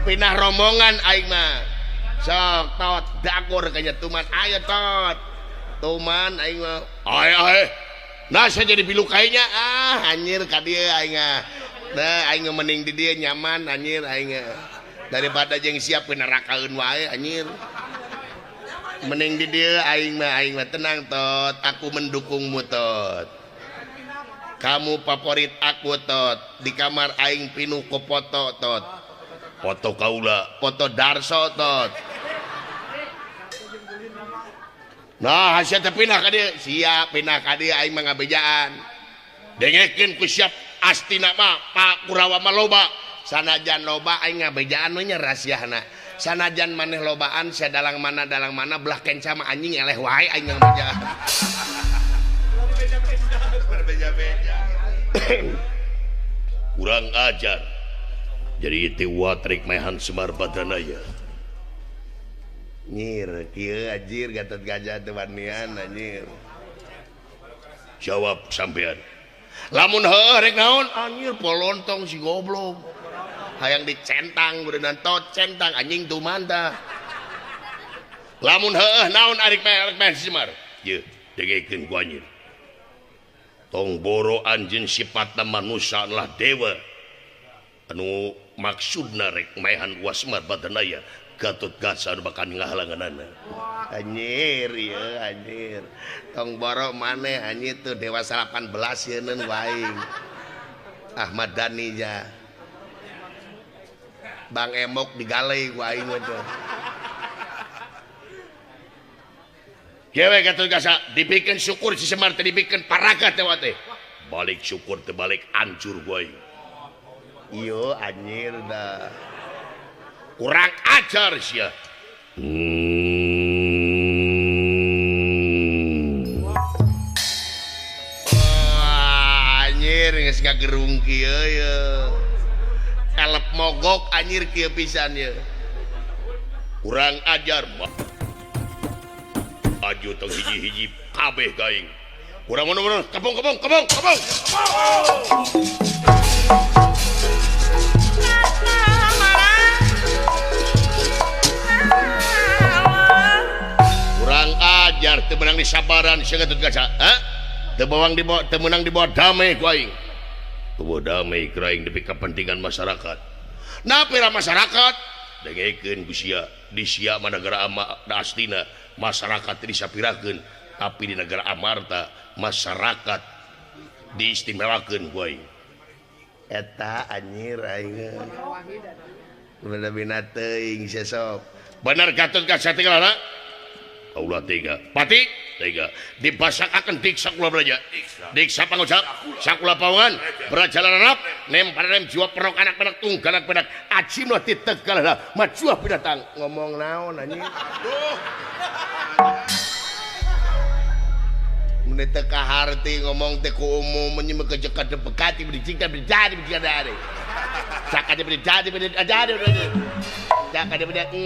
pinah rombongan aing mah sok tot dagor ka nya tuman aya tot tuman aing mah ae nah saya jadi pilu kayaknya anjir ka dieu aing nah aing mending di dieu nyaman anjir aing daripada jeung siap ke nerakaeun wae anjir mending di dieu aing mah tenang tot aku mendukungmu tot kamu favorit aku tot di kamar aing pinuh ku foto tot foto kaula foto Darso tot. Nah, hasil teh pindah ka dieu, siap pindah ka dieu aing mah ngabejaan. Dengekeun ku siap Astina mah Pak Kurawa mah loba. Sanajan loba aing ngabejaan we nya rahasiana. Sanajan maneh lobaan sia dalang mana belah kenca mah anjing eleh wae aing ngabejaan. Berbeda-beda. Kurang ajar. Jadi teh watrik maehan Semar Badranaya. Nyir, kieu anjir Gatot Kaca teh wanian anjir. Jawab sampean. Lamun heueuh rek naon? Anjir polontong si goblok. Hayang dicentang beuneunan tot centang anjing tuman tah. Lamun heueuh naon arik main si Semar? Ieu, dengekeun ku anjeun. Tong boro anjeun sifatna manusia adalah dewa. Anu maksudna rek maehan Semar Badranaya. Gatot Kaca anu bakal ngahalanganana. Anjir ieu anjir. Tong boro maneh anjir tuh dewasa 18 yeun wae. Ahmad Dhani ja Bang Emok digalai ku aing mah teh Kewe gatul gasa dipikeun syukur si Semar teh dipikeun paraga teh teh balik syukur teh balik hancur ku aing iyo anjir dah kurang ajar sia anjir geus ngagerung kieu ye elep mogok anjir kieu pisan ye kurang ajar aju tong hiji-hiji kabeh gaing kurang mun kebong kurang ajar teu menang di sabaran sia Gatot Kaca teu menang di bawah damai ku aing ku damai ku aing demi kepentingan masyarakat nah pira masyarakat dengekeun ku sia di sia mah negara astina masyarakat disapirakeun tapi di negara Amarta masyarakat diistimewakeun ku aing eta anjir aing bener-bener teuing sia sok bener Gatot Kaca teh kalana Allah tega pati tega dibasakakeun diksa kula beraja diksa pangucap sakula pawangan berajalan ranap nem parem jiwa perok anak-anak tunggal anak-anak acim lah ti tegal lah majuah binatang ngomong naon anjing mun teu kaharti ngomong teh ku umum menyemek kejekat bekati berjingkan berjadi berjadi sakade berjadi berjadi sakade berjadi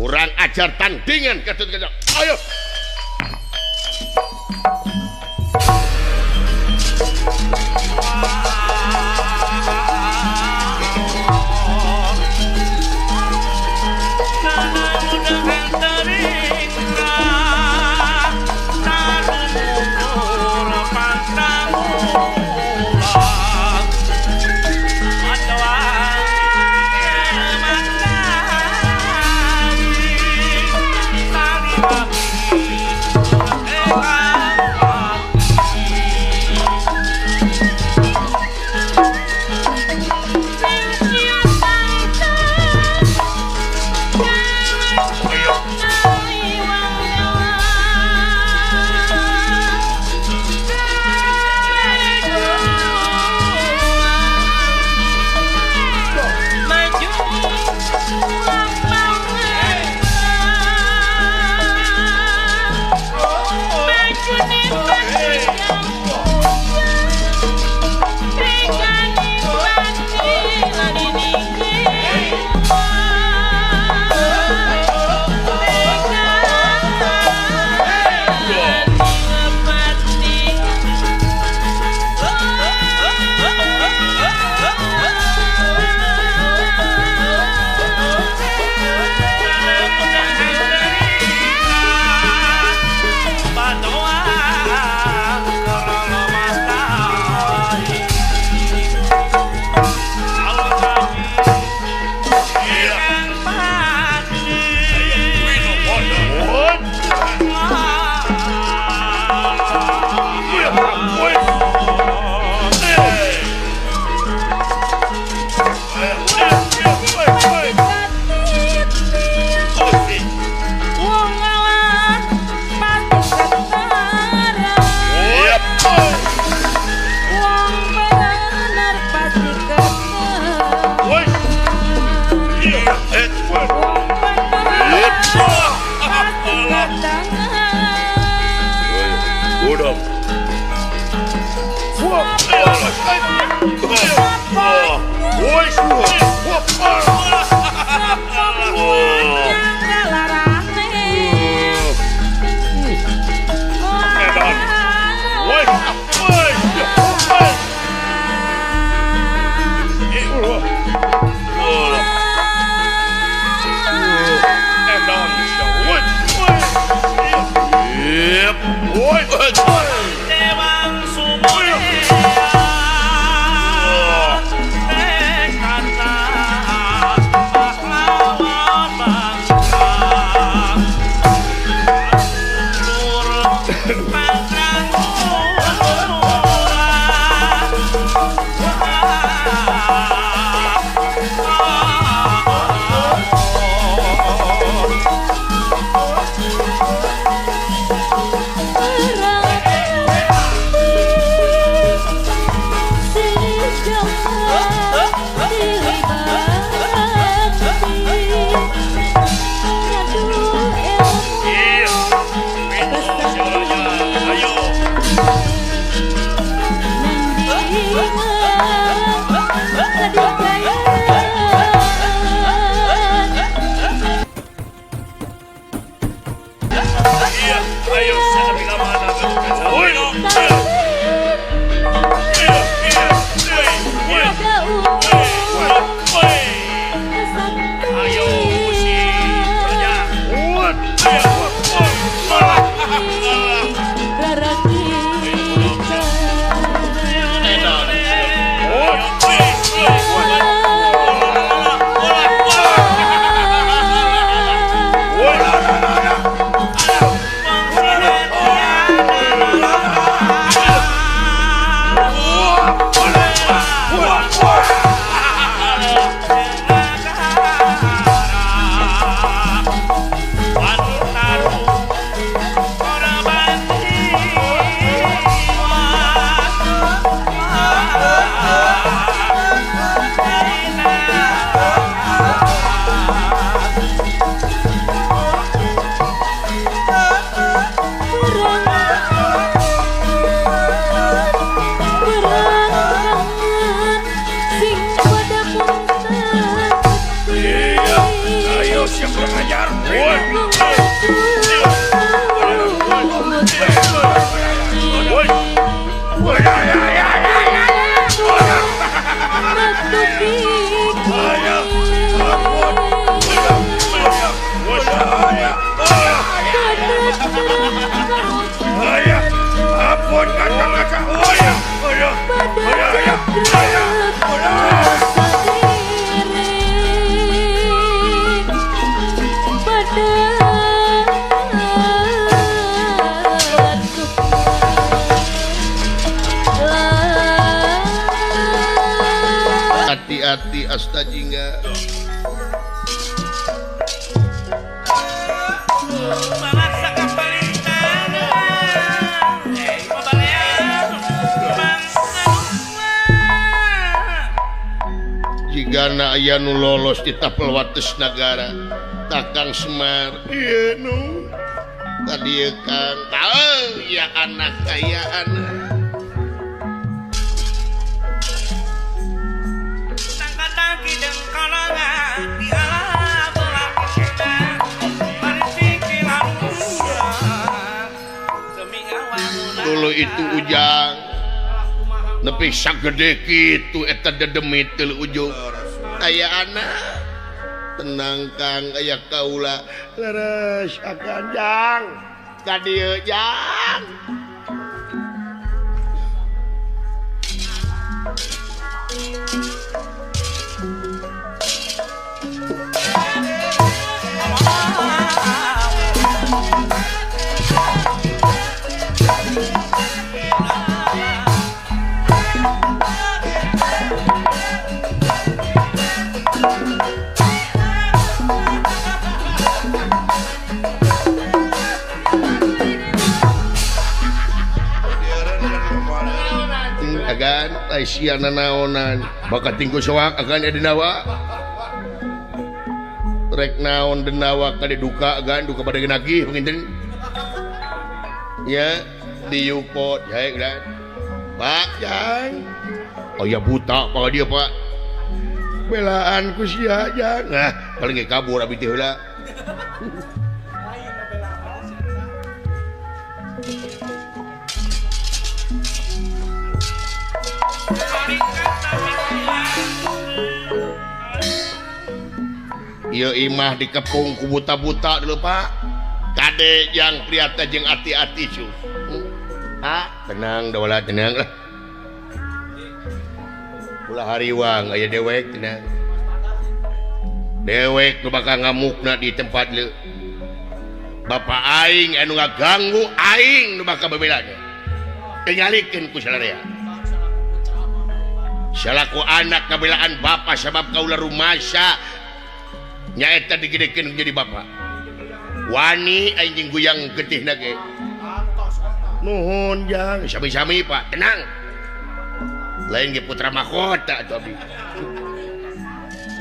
kurang ajar tandingan Gatot Kaca ayo siap belajar. Ampun kakak-kakak. Hati-hati astajingga. Jigana aya nu lolos di tapel wates nagara Takang Semar ieu nu tadi Kang tahu ya anak kaya anak dulu itu ujang nepi sagede kitu eta dedemit teu ujung aya anak tenang Kang aya kaula leres akan jang ka dieu jang agan Aisyana naonan bakat tingku soak agan edinawa rek naon denawa kade duka agan duka pada genagi penginten ya di Yukot ya kan Pak Jang oh ya buta pak dia Pak belaan ku sia Jang nah paling ge kabur abi teh heula Ieu imah dikepung ku buta-buta dulu Pak kade yang priata jeung ati-ati cu tenang daulah tenang lah ulah hariwang aya dewek tenang dewek nu bakal ngamukna di tempat leu bapak aing anu ngaganggu aing nu bakal babelana tingalikeun ku salarea salaku anak kabelaan bapak sabab kaula rumasa nyaeta digedekeun jadi bapak wani aing guyang getihna ge nuhun Jang sami-sami Pak tenang lain ge putra mahkota atuh abdi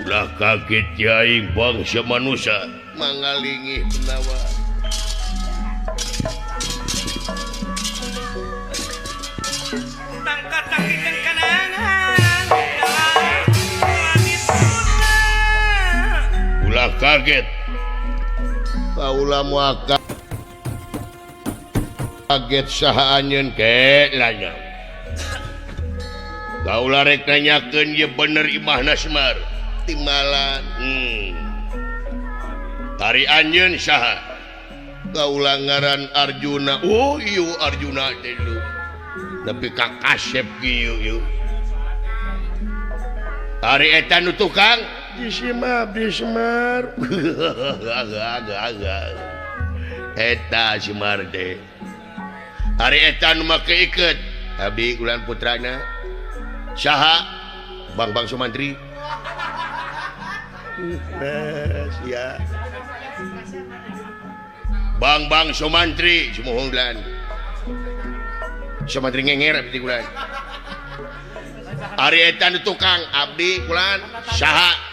ulah kaget ya aing bangsa manusia mangalingi penawa ulah kaget kaula moal kaget saha anjeun ke lanya kaula rek nanyakeun ye bener imahna Semar timbalan tari anjeun saha kaula ngaran Arjuna oh ieu Arjuna teh lu nepi ka Kasep kieu tari eta nu tukang di Semar eta Semar teh hari eta nu make iket abdi ulan putrana saha Bang Sumantri sia Bang Sumantri sumuhung ulan Sumantri ngenger abdi ulan hari eta nu tukang abdi ulan saha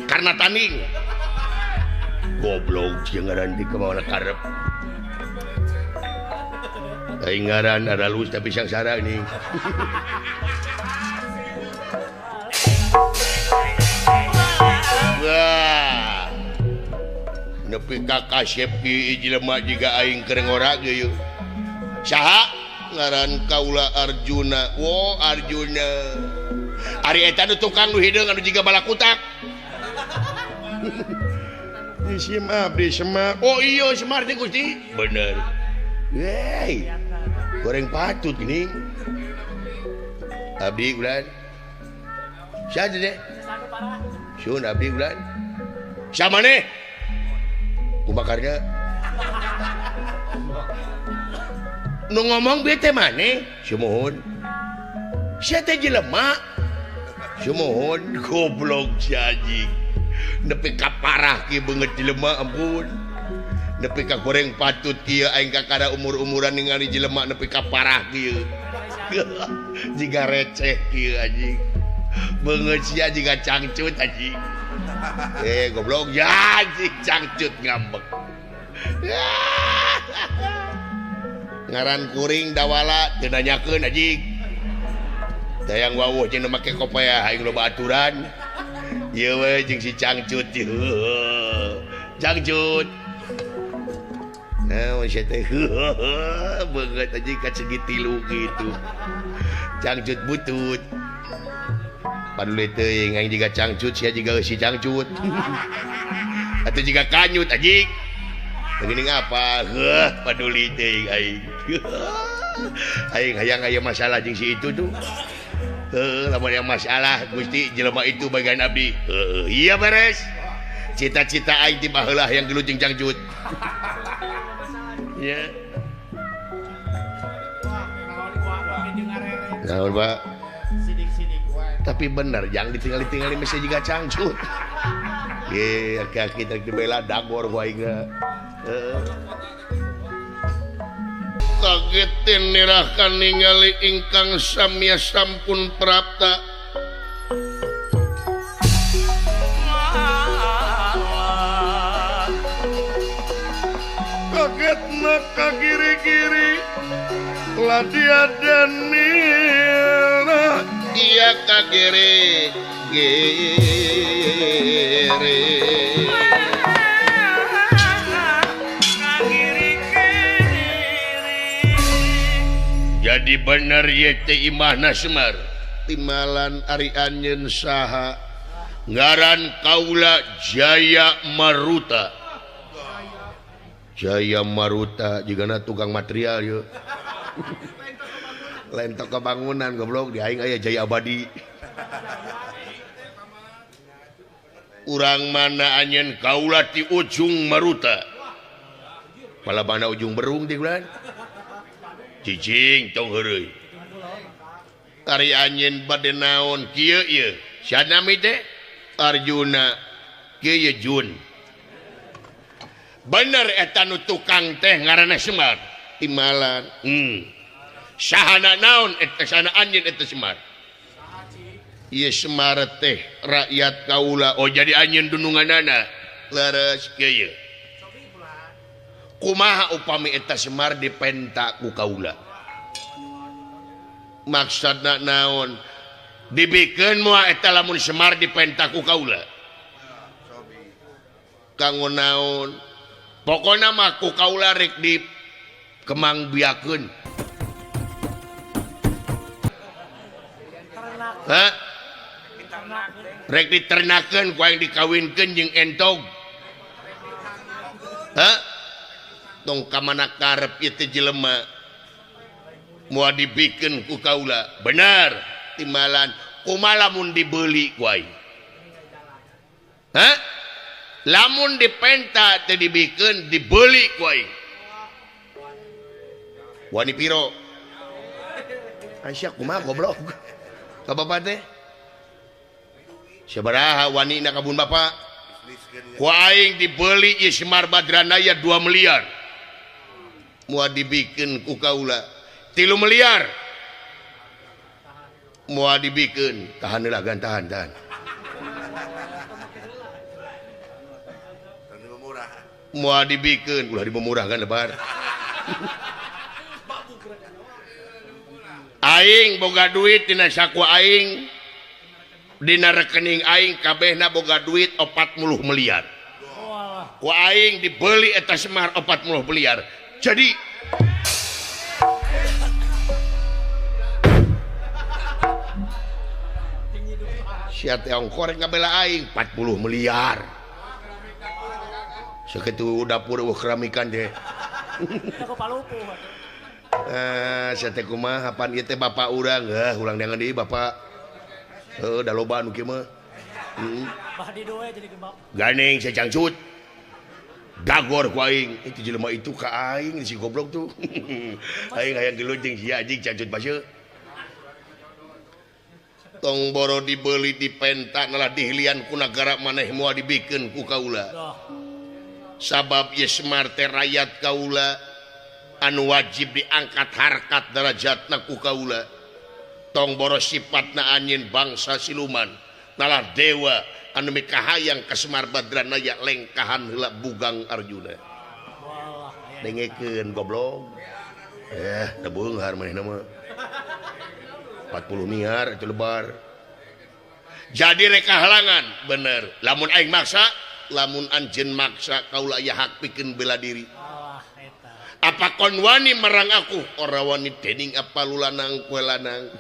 karena tanding goblok jeung ngaran di kemana karep aing ngaran ada lulus tapi sangsara ini wah nepi ka kasep ieu jelema jiga aing keur ngora ge. Saha ngaran kaula Arjuna. Wo Arjuna. Ari eta nu tukang nu hideung anu jiga balakutak. Di Semar. Oh iya Semar teh Gusti. Bener. Hei. Goreng patut geuning. Abdi ulan. Siapa deh? Sun abdi ulan. Siapa nih? Kumakarnya. Nu ngomong bete mana? Sumohon. Siapa jelema? Sumohon goblok janji. Nepi ka parah kieu beungeut jelema ampun. Nepi ka goreng patut kieu aing kakara umur-umuran ningali jelema nepi ka parah kieu. Jiga receh kieu anjing. Beungeut sia jiga cangcut anjing. Goblok ya anjing cangcut ngambek. Ngaran kuring dawala teu nanyakeun anjing. Tayang wawuh jeung make kopea aing loba aturan. Ieu we jeung si cangcut ieu. Cangcut. Nah, sia teh beungeut anjing ka segi 3 gitu. Cangcut butut. Paduli teuing aing jiga cangcut sia jiga si cangcut. Atuh jiga kanyut anjing. Begini ngapa? Paduli teuing aing. Aing hayang aya masalah jeung si itu tuh. Lamun yang masalah Gusti jelema itu bagian abdi. Iya beres. Cita-cita aing ti baheula yang gelut jeung cangcut. Ya. Naon, Pak? Sidik-sidik wae. Tapi bener jangan ditinggali-tingali mesti juga cangcut. Ye, aki-aki trek dibela dagor wae ge. Kagetin nirahkan ningali ingkang samya sampun prapta. Kagetna kagiri-giri ladiadanina iya kagiri giri. Jadi bener ye teh imahna Semar timalan ari anjeun saha ngaran kaula Jaya Maruta. Jaya Maruta jigana tukang material yeuh. Lain tok kebangunan goblok di aing aya Jaya Abadi. Urang mana anjeun kaula ti Ujung Maruta. Palabana ujung berung di bulan. Cicing tong heureuy. Ari anjeun bade naon kieu ieu? Siapa teh? Arjuna. Kieu ye Jun. Bener eta nu tukang teh ngaranna Semar. Timalan. Sahana naon eta sana anjeun eta Semar. Ieu Semar teh rakyat kaula. Oh jadi anjeun dununganana. Leres kieu. Kumaha upami eta Semar dipenta ku kaula. Maksudna naon? Dibikeun moal eta lamun Semar dipenta ku kaula. Kanggo naon? Pokona mah ku kaula rek di kemang biakeun. Hah? Rek diternakeun ku aing dikawinkeun jeung entog. Hah? Tong kamana karep ieu teh jelema moal dibikeun ku kaula. Bener, timalan kumaha lamun dibeuli ku aing. Hah? Lamun dipenta teh dibikeun dibeuli ku aing. Wani piro? Asya kumaha goblok. Ka bapa teh? Sabaraha wanina kabun bapa? Ku aing dibeuli ieu Semar Badranaya 2 miliar. Moal dibikeun ku kaula 3 miliar. Moal dibikeun tahan heula gan tahan. Moal dibikeun ulah dibemurahkan lebar. Aing boga duit dina saku aing dina rekening aing kabehna boga duit 40 miliar. ku aing dibeli eta Semar 40 miliar. Jadi sia teh ongkor ngabela aing 40 miliar. Sakitu dapur keramikan teh. Aku palupu. Sia teh kumaha pan ieu teh bapak urang, ulang dengan deui bapak. Da loba anu kieu mah. Bah di doe jadi gebab. Ganeng saya cangcut. Gagor ku aing, itu jelema itu ka aing si goblok tuh. Aing hayang dilunjing sia anjing cangcut baseu. Tong boro dibeli di penta nalah dihilian ku nagara maneh moal dibikeun ku kaula. Sabab ye Semar teh rakyat kaula anu wajib diangkat harkat derajatna ku kaula. Tong boro sifatna anjeun bangsa siluman nalah dewa anu mikahayang ka Semar Badranaya lengkahan heula Bugang Arjuna. Dengekeun goblok. Da beunghar manehna mah. 40 miliar itu lebar. Jadi reka halangan bener. Lamun aing maksa, lamun anjeun maksa kaula aya hak pikeun bela diri. Apa kon wani merang aku? Ora wani dening apa lulanang kue lanang.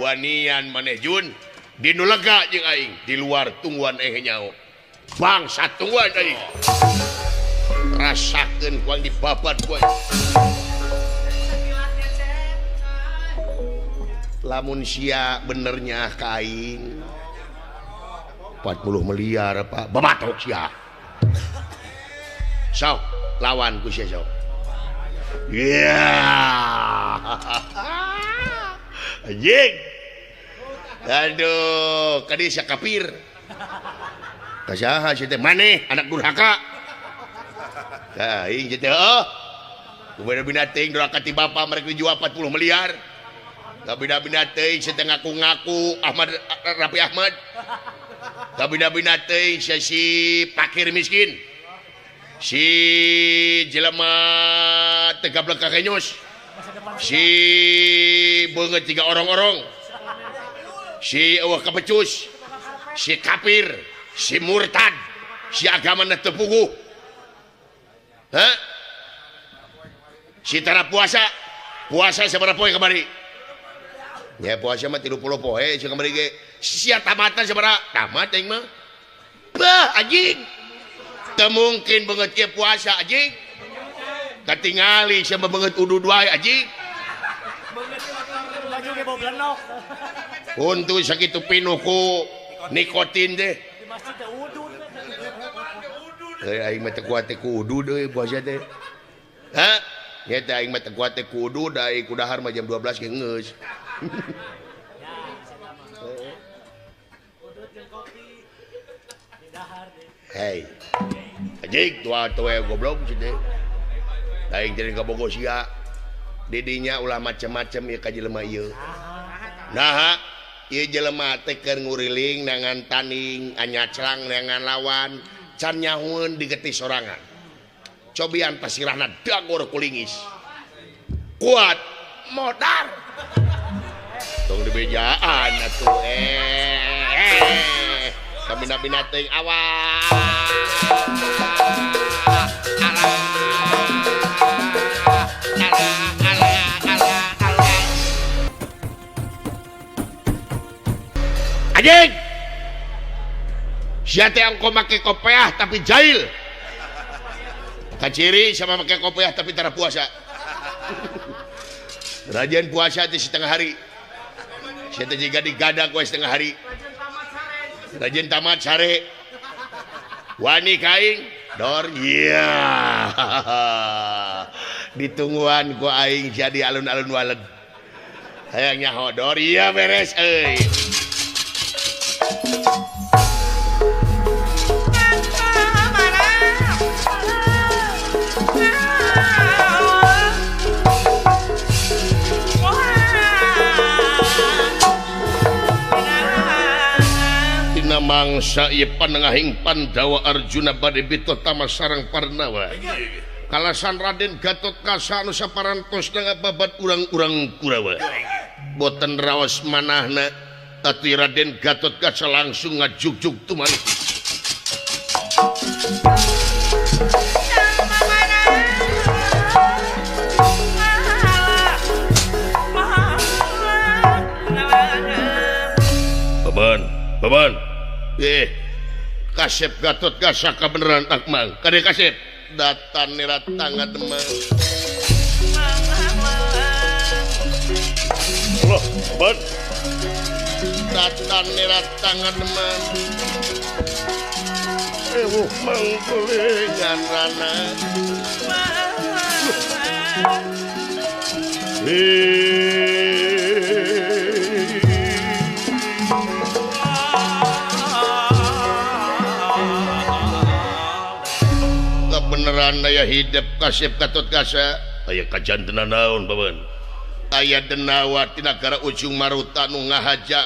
Wanian maneh Jun. Di nu lega jeung aing, di luar tungguan nyaho. Bangsa tungguan aing. Rasakeun kuang dibabat kuang. Lamun sia benernya kain 40 miliar apa babatok sia sok lawan ku sia sok anjing aduh kadi sia kafir kasaha sia teh maneh anak durhaka aing teh kumaha binating durhaka ti bapa mereka dijual 40 miliar. Kabina-bina teh sia teh ngaku-ngaku Ahmad Rapi Ahmad. Kabina-bina teh si fakir miskin. Si jelema teh gablek kakenyos. Si beungeut tiga orang-orang. Si eueuh kapecus. Si kafir, si murtad, si agamana teu puguh. Hah? Si tara puasa. Puasa sabaraha poe kamari? Ya puasa mah 30 poe sia kamari ge. Sia tamatna sabaraha? Tamat aing mah. Bah anjing. Teu mungkin beungeut kieu puasa anjing. Katingali sia mah beungeut udud wae anjing. Baju ge bau blenok. Untuk sakitu pinuh ku nikotin deh. Di masjid teh udud. Aing mah teu kuat teh ku udud euy puasa teh. Hah? Ya teh aing mah teu kuat teh ku udud da ku dahar mah jam 12 ge geus. Hei, anjing tua-tua goblok sih deh. Aing jadi kabogo sia. Didinya ulah macem-macem ya ka jelema ieu. Nah, ieu jelema teh keur nguriling nangan tanding, anyaclang nangan lawan, can nyahoeun digeti sorangan. Cobian pasirahna dagor kulingis. Kuat modar. Tong di bejaan atuh kabina-bina teuing awas. Anjing. Sia teh angko make kopiah tapi jahil. Kaciri sama make kopiah tapi tara puasa. Rajin puasa di setengah hari. Sia teh jiga digadag we setengah hari. Rajin tamat sare. Wani kaing dor iya. Ditungguan ku aing jadi alun-alun waled. Hayang nyaho dor iya beres euy. Mangsa ieu panengahing Pandawa Arjuna bade bito tama sareng Parnawa. Kalasan Raden Gatotkaca anu saparantos ngababat urang-urang Kurawa. Boten raos manahna atuh Raden Gatotkaca langsung ngajugjug tumari. Kasep Gatot Kaca kebenaran takmang kade kasep datan nirat tangga demang Allah ban datan nirat tangga demang mangkulingan rana kebenaran aya hidup Kasep Gatot Kaca aya kajantenan naon baban aya denawa di negara ujung Maruta nu ngahaja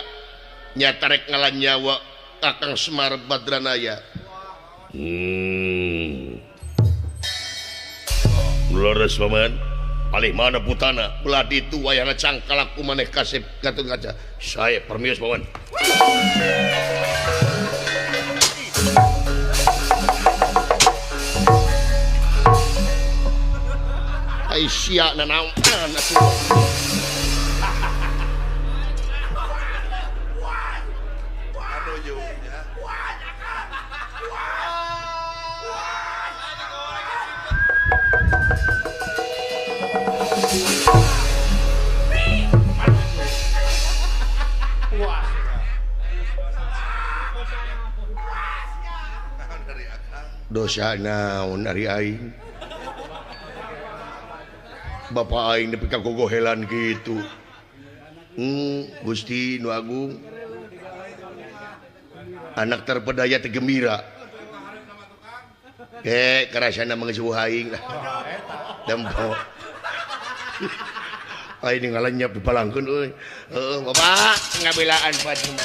nyata rek ngalan nyawa Kakang Semar Badranaya Lores paman alih mana putana belah ditu wayana cangkalaku maneh Kasep Gatot Kaca saya permios paman Aisyah na naon atuh dosa naon ari aing Bapak aing nepi ka gogohelan gitu Gusti nu agung anak terpedaya teu gembira karasana mangsuh aing dempo aing ngalanyap dipalangkeun euy Bapak ngabelaan Fatima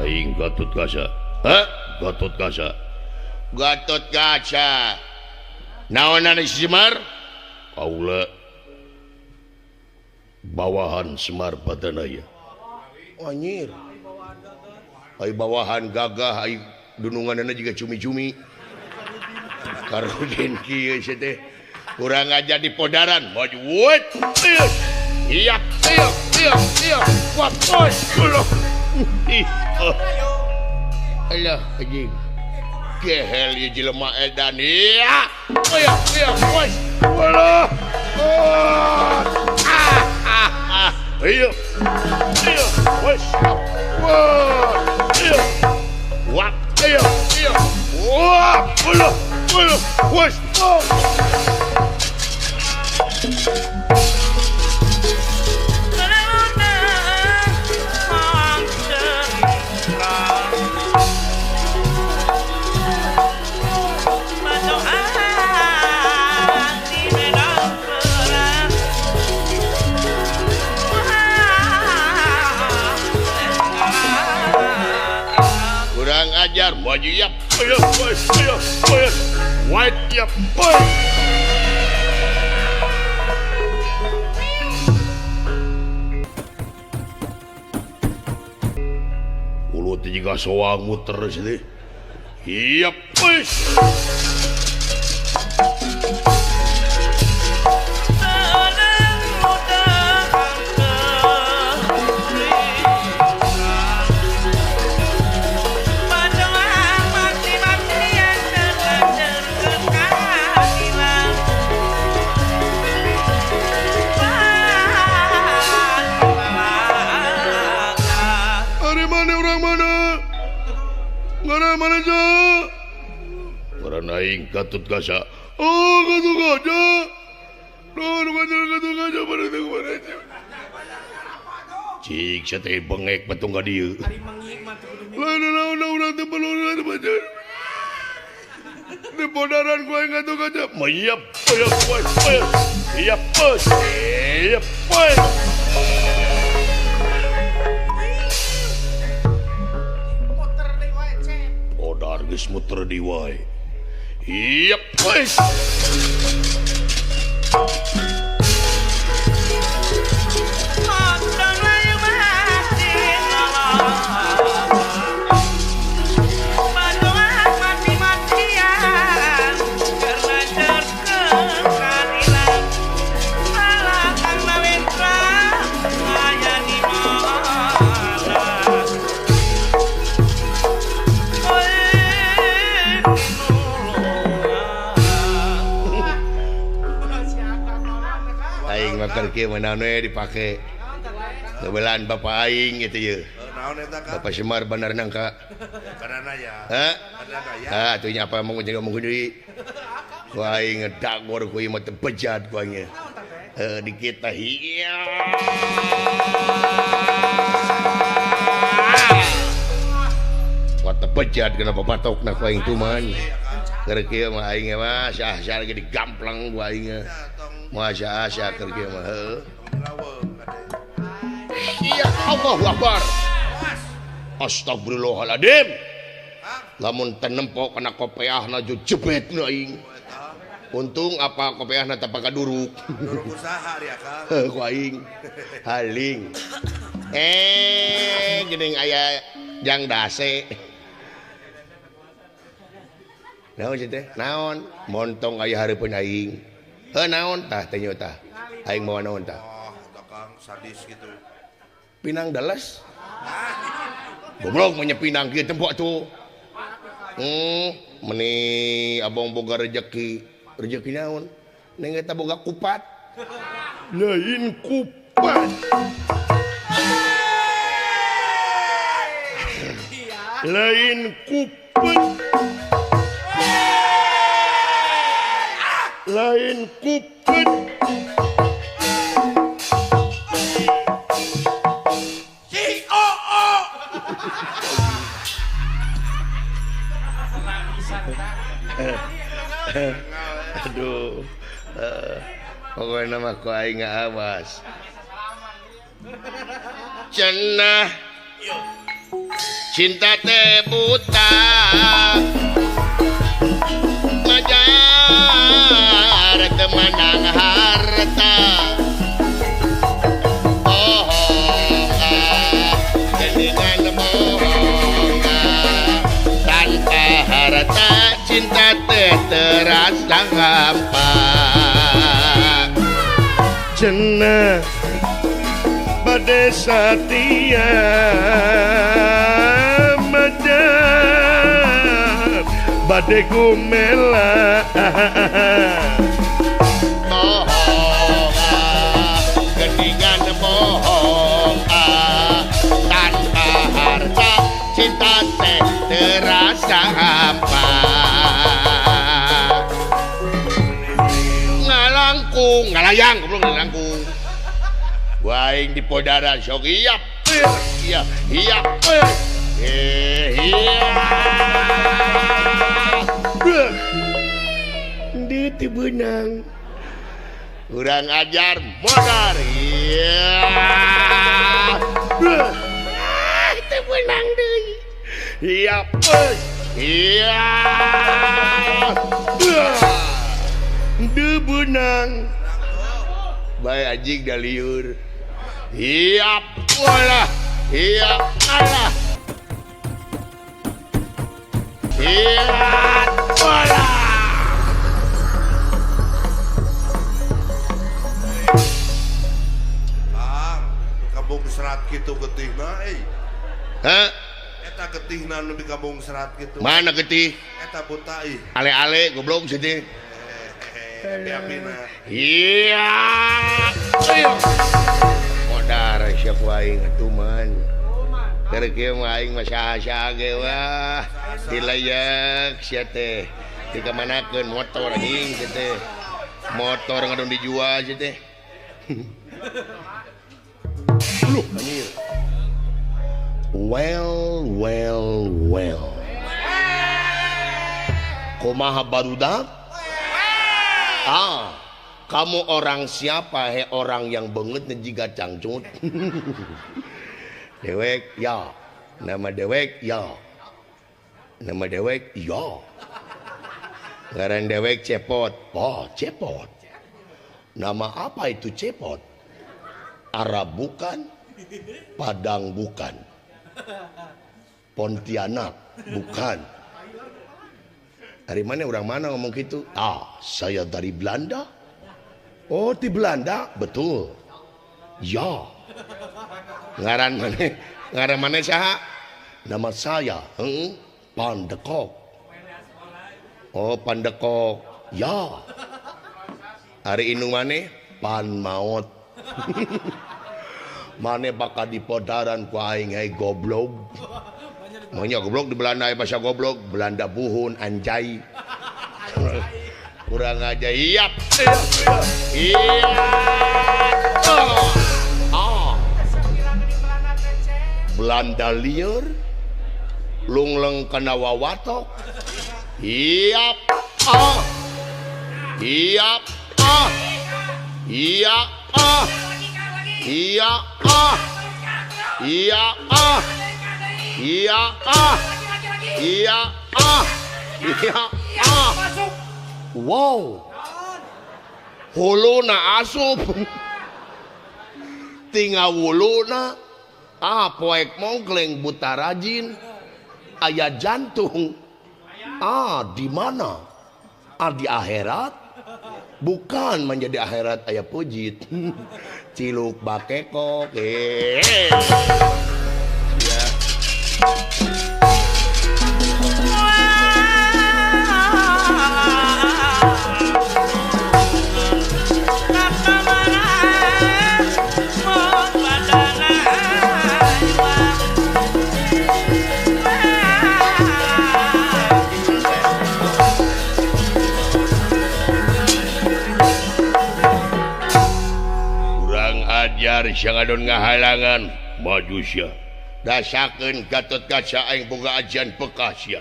aing Gatot Kaca Gatot Kaca Gatot Kaca naonan si Semar kaula bawahan Semar Badranaya anjir ai bawahan gagah ai dununganna juga cumi-cumi karugen kieu teh urang aja di podaran maju wet iya wapos ulah alah anjing gehel ieu jelema edan iya wes ulah iya wes wap iya wap ulah wes ajar maju ya white ya ulut juga soang muter sini iya aing Gatot Kaca Gatot Kaca Gatot Kaca pada kemana cik saya teh bengek patung ka dieu lain teh belum baca di podaran ku aing Gatot Kaca mayap iya pos podar geus muter di wae iya pos kieu mana we dipake ngebelaan bapak aing gitu ya. Naon eta Kang? Bapak Semar bener nangka. Kadana ya. Hah? Kadana ya. Ah, atuh nya apa mau ngomong deui. Ku aing ngedagor ku ieu mah teu bejat ku aing. Di kita iya. Wata bejat kenapa patokna ku aing tuman. Keur kieu mah aing mah sah-sah lagi digamplang ku aing. Moal asa keur kieu mah heuh. Iya Allahu Akbar. Astagfirullahaladzim. Lamun tenempok kena kopiahna ju jebetna aing. Untung apa kopiahna teu pakaduruk. Duruk usaha dia Kang. Ku aing haling. Geuning aya jang dase. Naon teh? Naon? Montong aya hareupeun aing. Naon tah teh nya tah? Aing mau naon tah? Oh, eta Kang sadis gitu. Pinang dalas. Goblok mah pinang kieu tembok tuh. Meni abang boga rezeki. Rezeki naon? Neng eta boga kupat. Lain kupat. Lain kupat. Lain kupat. Aduh. Pokoknya mah ku aing awas. Cenah cinta teh buta. Majar teu manang harta. Geningan bohong tanpa harta. Cinta teh terasa hampa. Cenah bade satia madam bade gumela. Bohong geningan bohong tanpa harta. Cinta teh terasa hampa. Ngalayang goblok ngalangkung. Waing di podara sok iya. Iya. Iya. Di teu beunang. Urang ajar modar. Iya. Teu beunang deui. Iya. Iya. Deu beunang. Bae anjing da liur. Iya, walah. Iya, alah. Iya, walah. Kang, kabung serat kitu getihna Hah? Eta getihna nu di kabung serat kitu. Mana getih? Eta buta ih. Ale-ale goblok situ. Biamina. Iya. Ayo. Modar siap aing atuh man. Keur kieu mah aing mah saha-saha ge wah. Dilayak sia teh. Dikamanakeun motor anjing kieu teh. Motor ngadon dijual sia teh. Loh, anjir. Well. Kumaha barudak? Kamu orang siapa? Orang yang banget jiga cangcut. Dewek ya. Nama dewek ya. Nama dewek ya. Ngaran dewek Cepot. Oh, Cepot. Nama apa itu Cepot? Arab bukan, Padang bukan, Pontianak bukan. Dari mana orang mana ngomong gitu? Saya dari Belanda. Oh, di Belanda? Betul. Ya. Ngaran mana saha? Nama saya Pandekok. Oh, Pandekok. Ya. Hari inu mana? Pan maut. Mane bakal dipodaran ku aing hai goblok. Maunya goblok di Belanda bahasa goblok, Belanda buhun anjay. Kurang aja iap. Iya. Belanda liar. Lungleng kana wawatok. Iap. Iap. Iya. Iya. Iya. Iya. Iya. Iya. Wow. Huluna asup. Tinggal wuluna. Poek mongkleng buta rajin. Aya jantung. Di mana? Di akhirat. Bukan menjadi akhirat aya pujit. Ciluk bakekok. Ya. Sangadon ngahalangan maju sia. Rasakeun Gatot Kaca aing boga ajian bekas sia.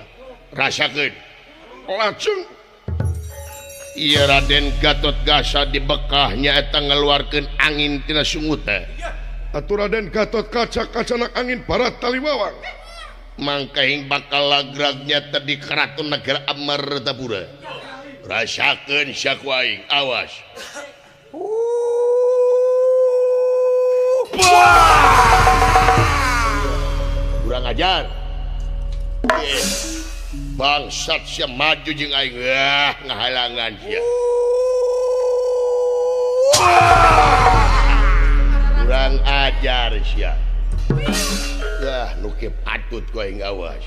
Rasakeun. Lajeng ieu Raden Gatot Kaca di bekahnya eta ngaluarkeun angin tina sungut teh. Atuh Raden Gatot Kaca kacanak angin barat taliwawang. Mangkahing bakal lagragnya tadi keraton negara Amartapura. Rasakeun saku aing, awas. Kurang ajar. Bangsat sia maju jeung aing ngahalangan sia. Kurang ajar sia. Nu ke patut ku aing awas.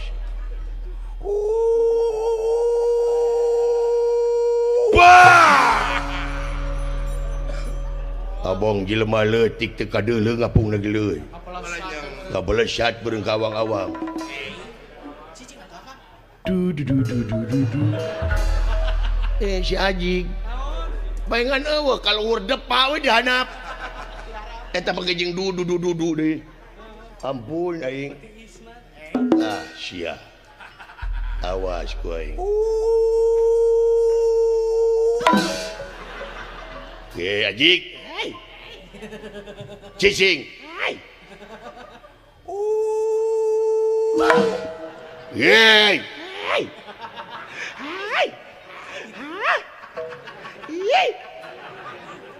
Abong jelema leutik teu kadeuleu ngapung nageuleuy. Ngabelesat beureung ka awang-awang. Si Ajig. Bayangan eueuh kalau urdepa we dihanap. Eta pagejeng dudu deui. Ampun aing. Sia. Awas ku aing. Ajig. Cicing. Yeay.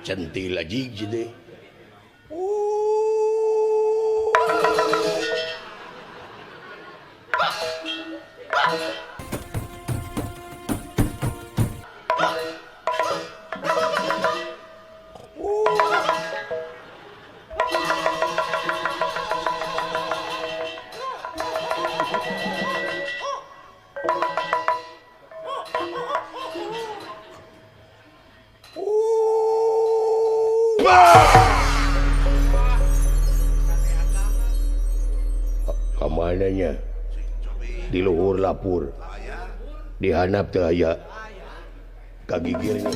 Centil Ajig jadi. Kamananya di luhur lapur dihanap teu aya kagigirnya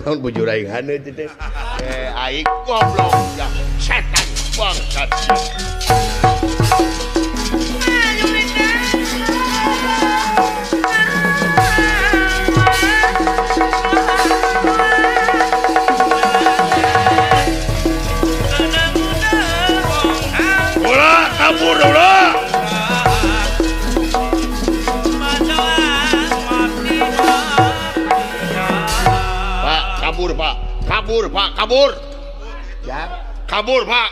naon bujur aing haneut teh aing goblok ya setan bangsat. Kabur ulah. Pak, kabur, Pak. Kabur, Pak, kabur. Ya, kabur, Pak.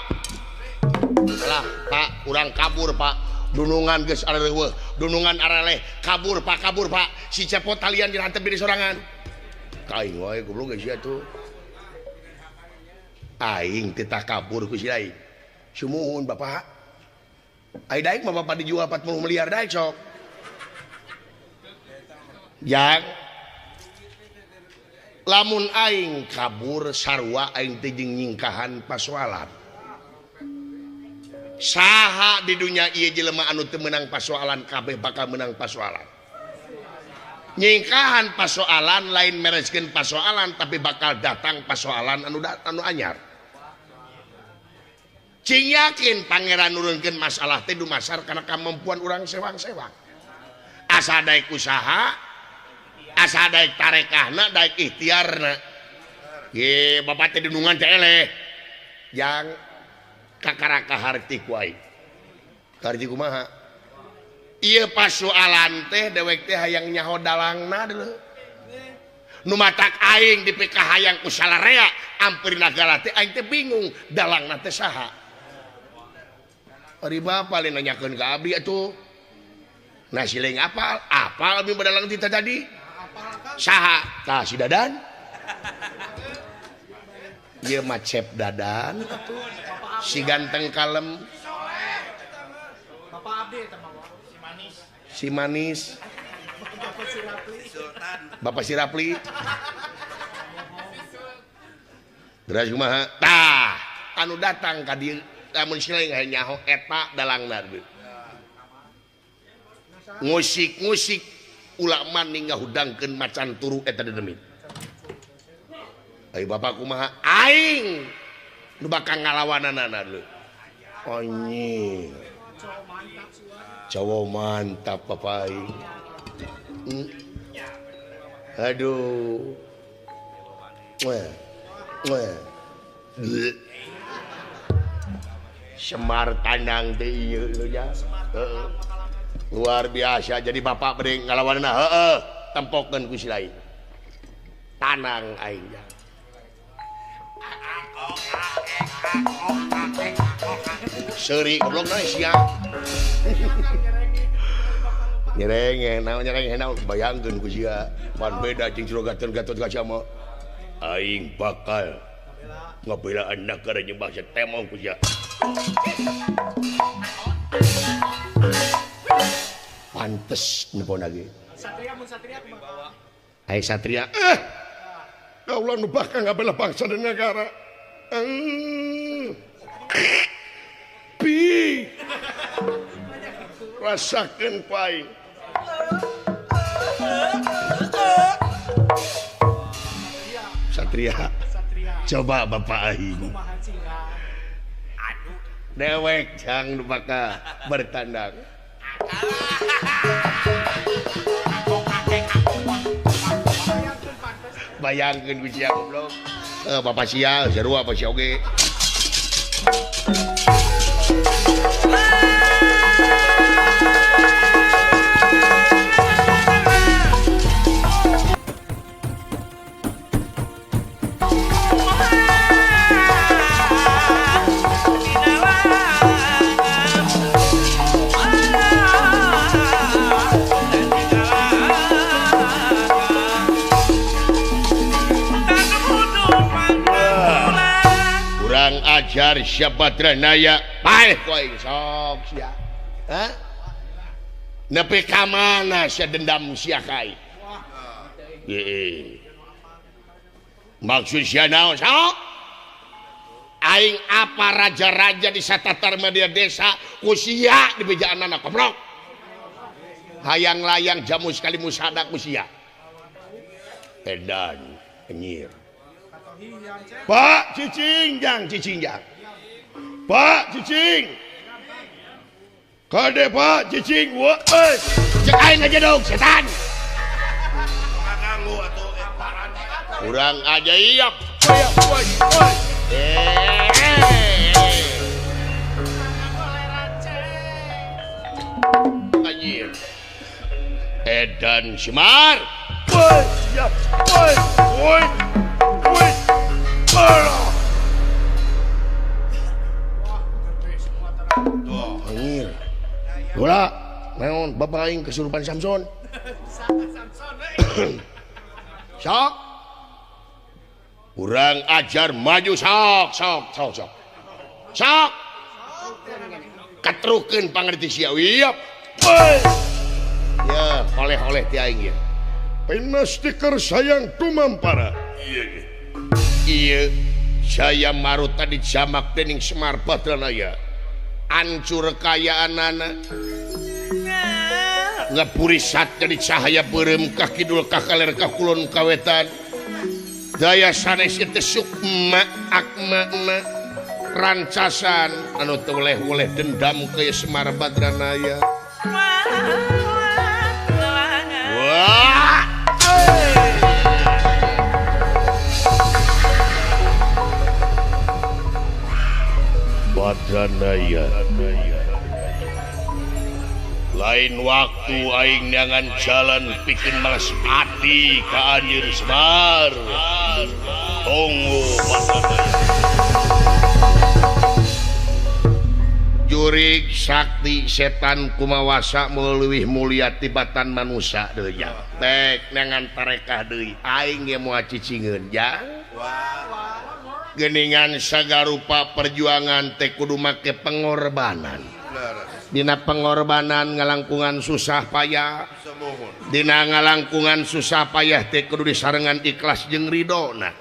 Lah, Pak, urang kabur, Pak. Dunungan geus areueuh, dunungan areleh. Kabur, Pak, kabur, Pak. Si cepot talian dirantep di sorangan. Kaing wae goblok geus sia tuh. aing teu takabur ku si aing sumuhun bapak ai daek mah bapak dijual 40 miliar daek sok yang lamun aing kabur sarua aing teh jeung nyingkahan pasoalan saha di dunia ieu jelema anu teu meunang pasoalan kabeh bakal meunang pasoalan nyingkahan pasoalan lain mereskeun pasoalan tapi bakal datang pasoalan anu anyar cing yakin pangeran nurunkeun masalah teh dumasar kana kemampuan urang sewang-sewang asa daek usaha asa daek tarekahna daek ikhtiarna ye bapak teh dunungan teh eleh yang kakaraka harti ku aing harti kumaha ieu pasoalan teh dewek teh hayang nyaho dalangna deuleu nu matak aing dipika hayang ku salarea ampeurna gala teh aing teh bingung dalangna teh saha ari bapak lain nanyakeun ka abdi atuh nah sileng apal abdi badalang tita tadi saha tah si dadan ieu mah cep dadan atuh si ganteng kalem Bapak abdi eta mah si manis Bapak si Rapli Terus kumaha tah anu datang ka dieu lamun sileng nyaho eta dalangna ngusik-ngusik ulama ning ngahudangkeun macan turu eta dedemit ai bapak kumaha aing nu bakal ngalawananana deuleu anjing cowok mantap bapak aing aduh Semar tandang teh ieu nya luar biasa jadi bapak bade ngalawanna heeh tempokeun ku si lain tanang aing seuri goblok na sia nyereng naon bayangkeun ku sia pan beda jeung jero Gatot Kaca mah aing bakal ngabela anak kada nyembah setemong ku sia pantes nepon lagi Satria mun Satria kumaha ai Satria kaulah nu bakal ngabela bangsa dan negara pi rasakeun paing Satria coba bapak aing kumaha cingga dewek jang nu bakal bertandang bayangkeun ku sia goblok bapak sia sarua apa sia oge ajar Syabadranaya paeh ku aing sok sia ha nepi ka mana sia dendam sia ka aing maksud sia naon sok aing apa raja-raja di satatar media desa ku sia di bejaanana goblok hayang layang jamu sekali musada ku sia edan nyir Pak cicing jang Pak cicing kade Pak cicing wah cek aing aja dong setan Kaganggu atuh kurang ajaib anjir edan Semar siap anjir bola naon bapak aing kesurupan Samson sok urang ajar maju sok katrukeun pangerti sia wiap ya oleh-oleh ti aing ya pina stiker sayang tumampara iya saya marut tadi jamak dening Semar Badranaya ancur kayaanana ngapurisat jadi cahaya berem ka kidul ka kaler ka kulon kawetan daya sanes teh sukma akmana rancasan anu teu oleh dendam ke Semar Badranaya wah Badranaya lain waktu aing neangan jalan bikin malas hati ka anjeun Semar tunggu jurig sakti setan kumawasa meuleuwih mulia tibatan manusia deui ya tek neangan tarekah deui aing ge moal cicingeun ya geuningan sagarupa perjuangan teh kudu make pengorbanan dina pengorbanan ngalangkungan susah payah dina ngalangkungan susah payah teh kudu disarengan ikhlas jeung ridona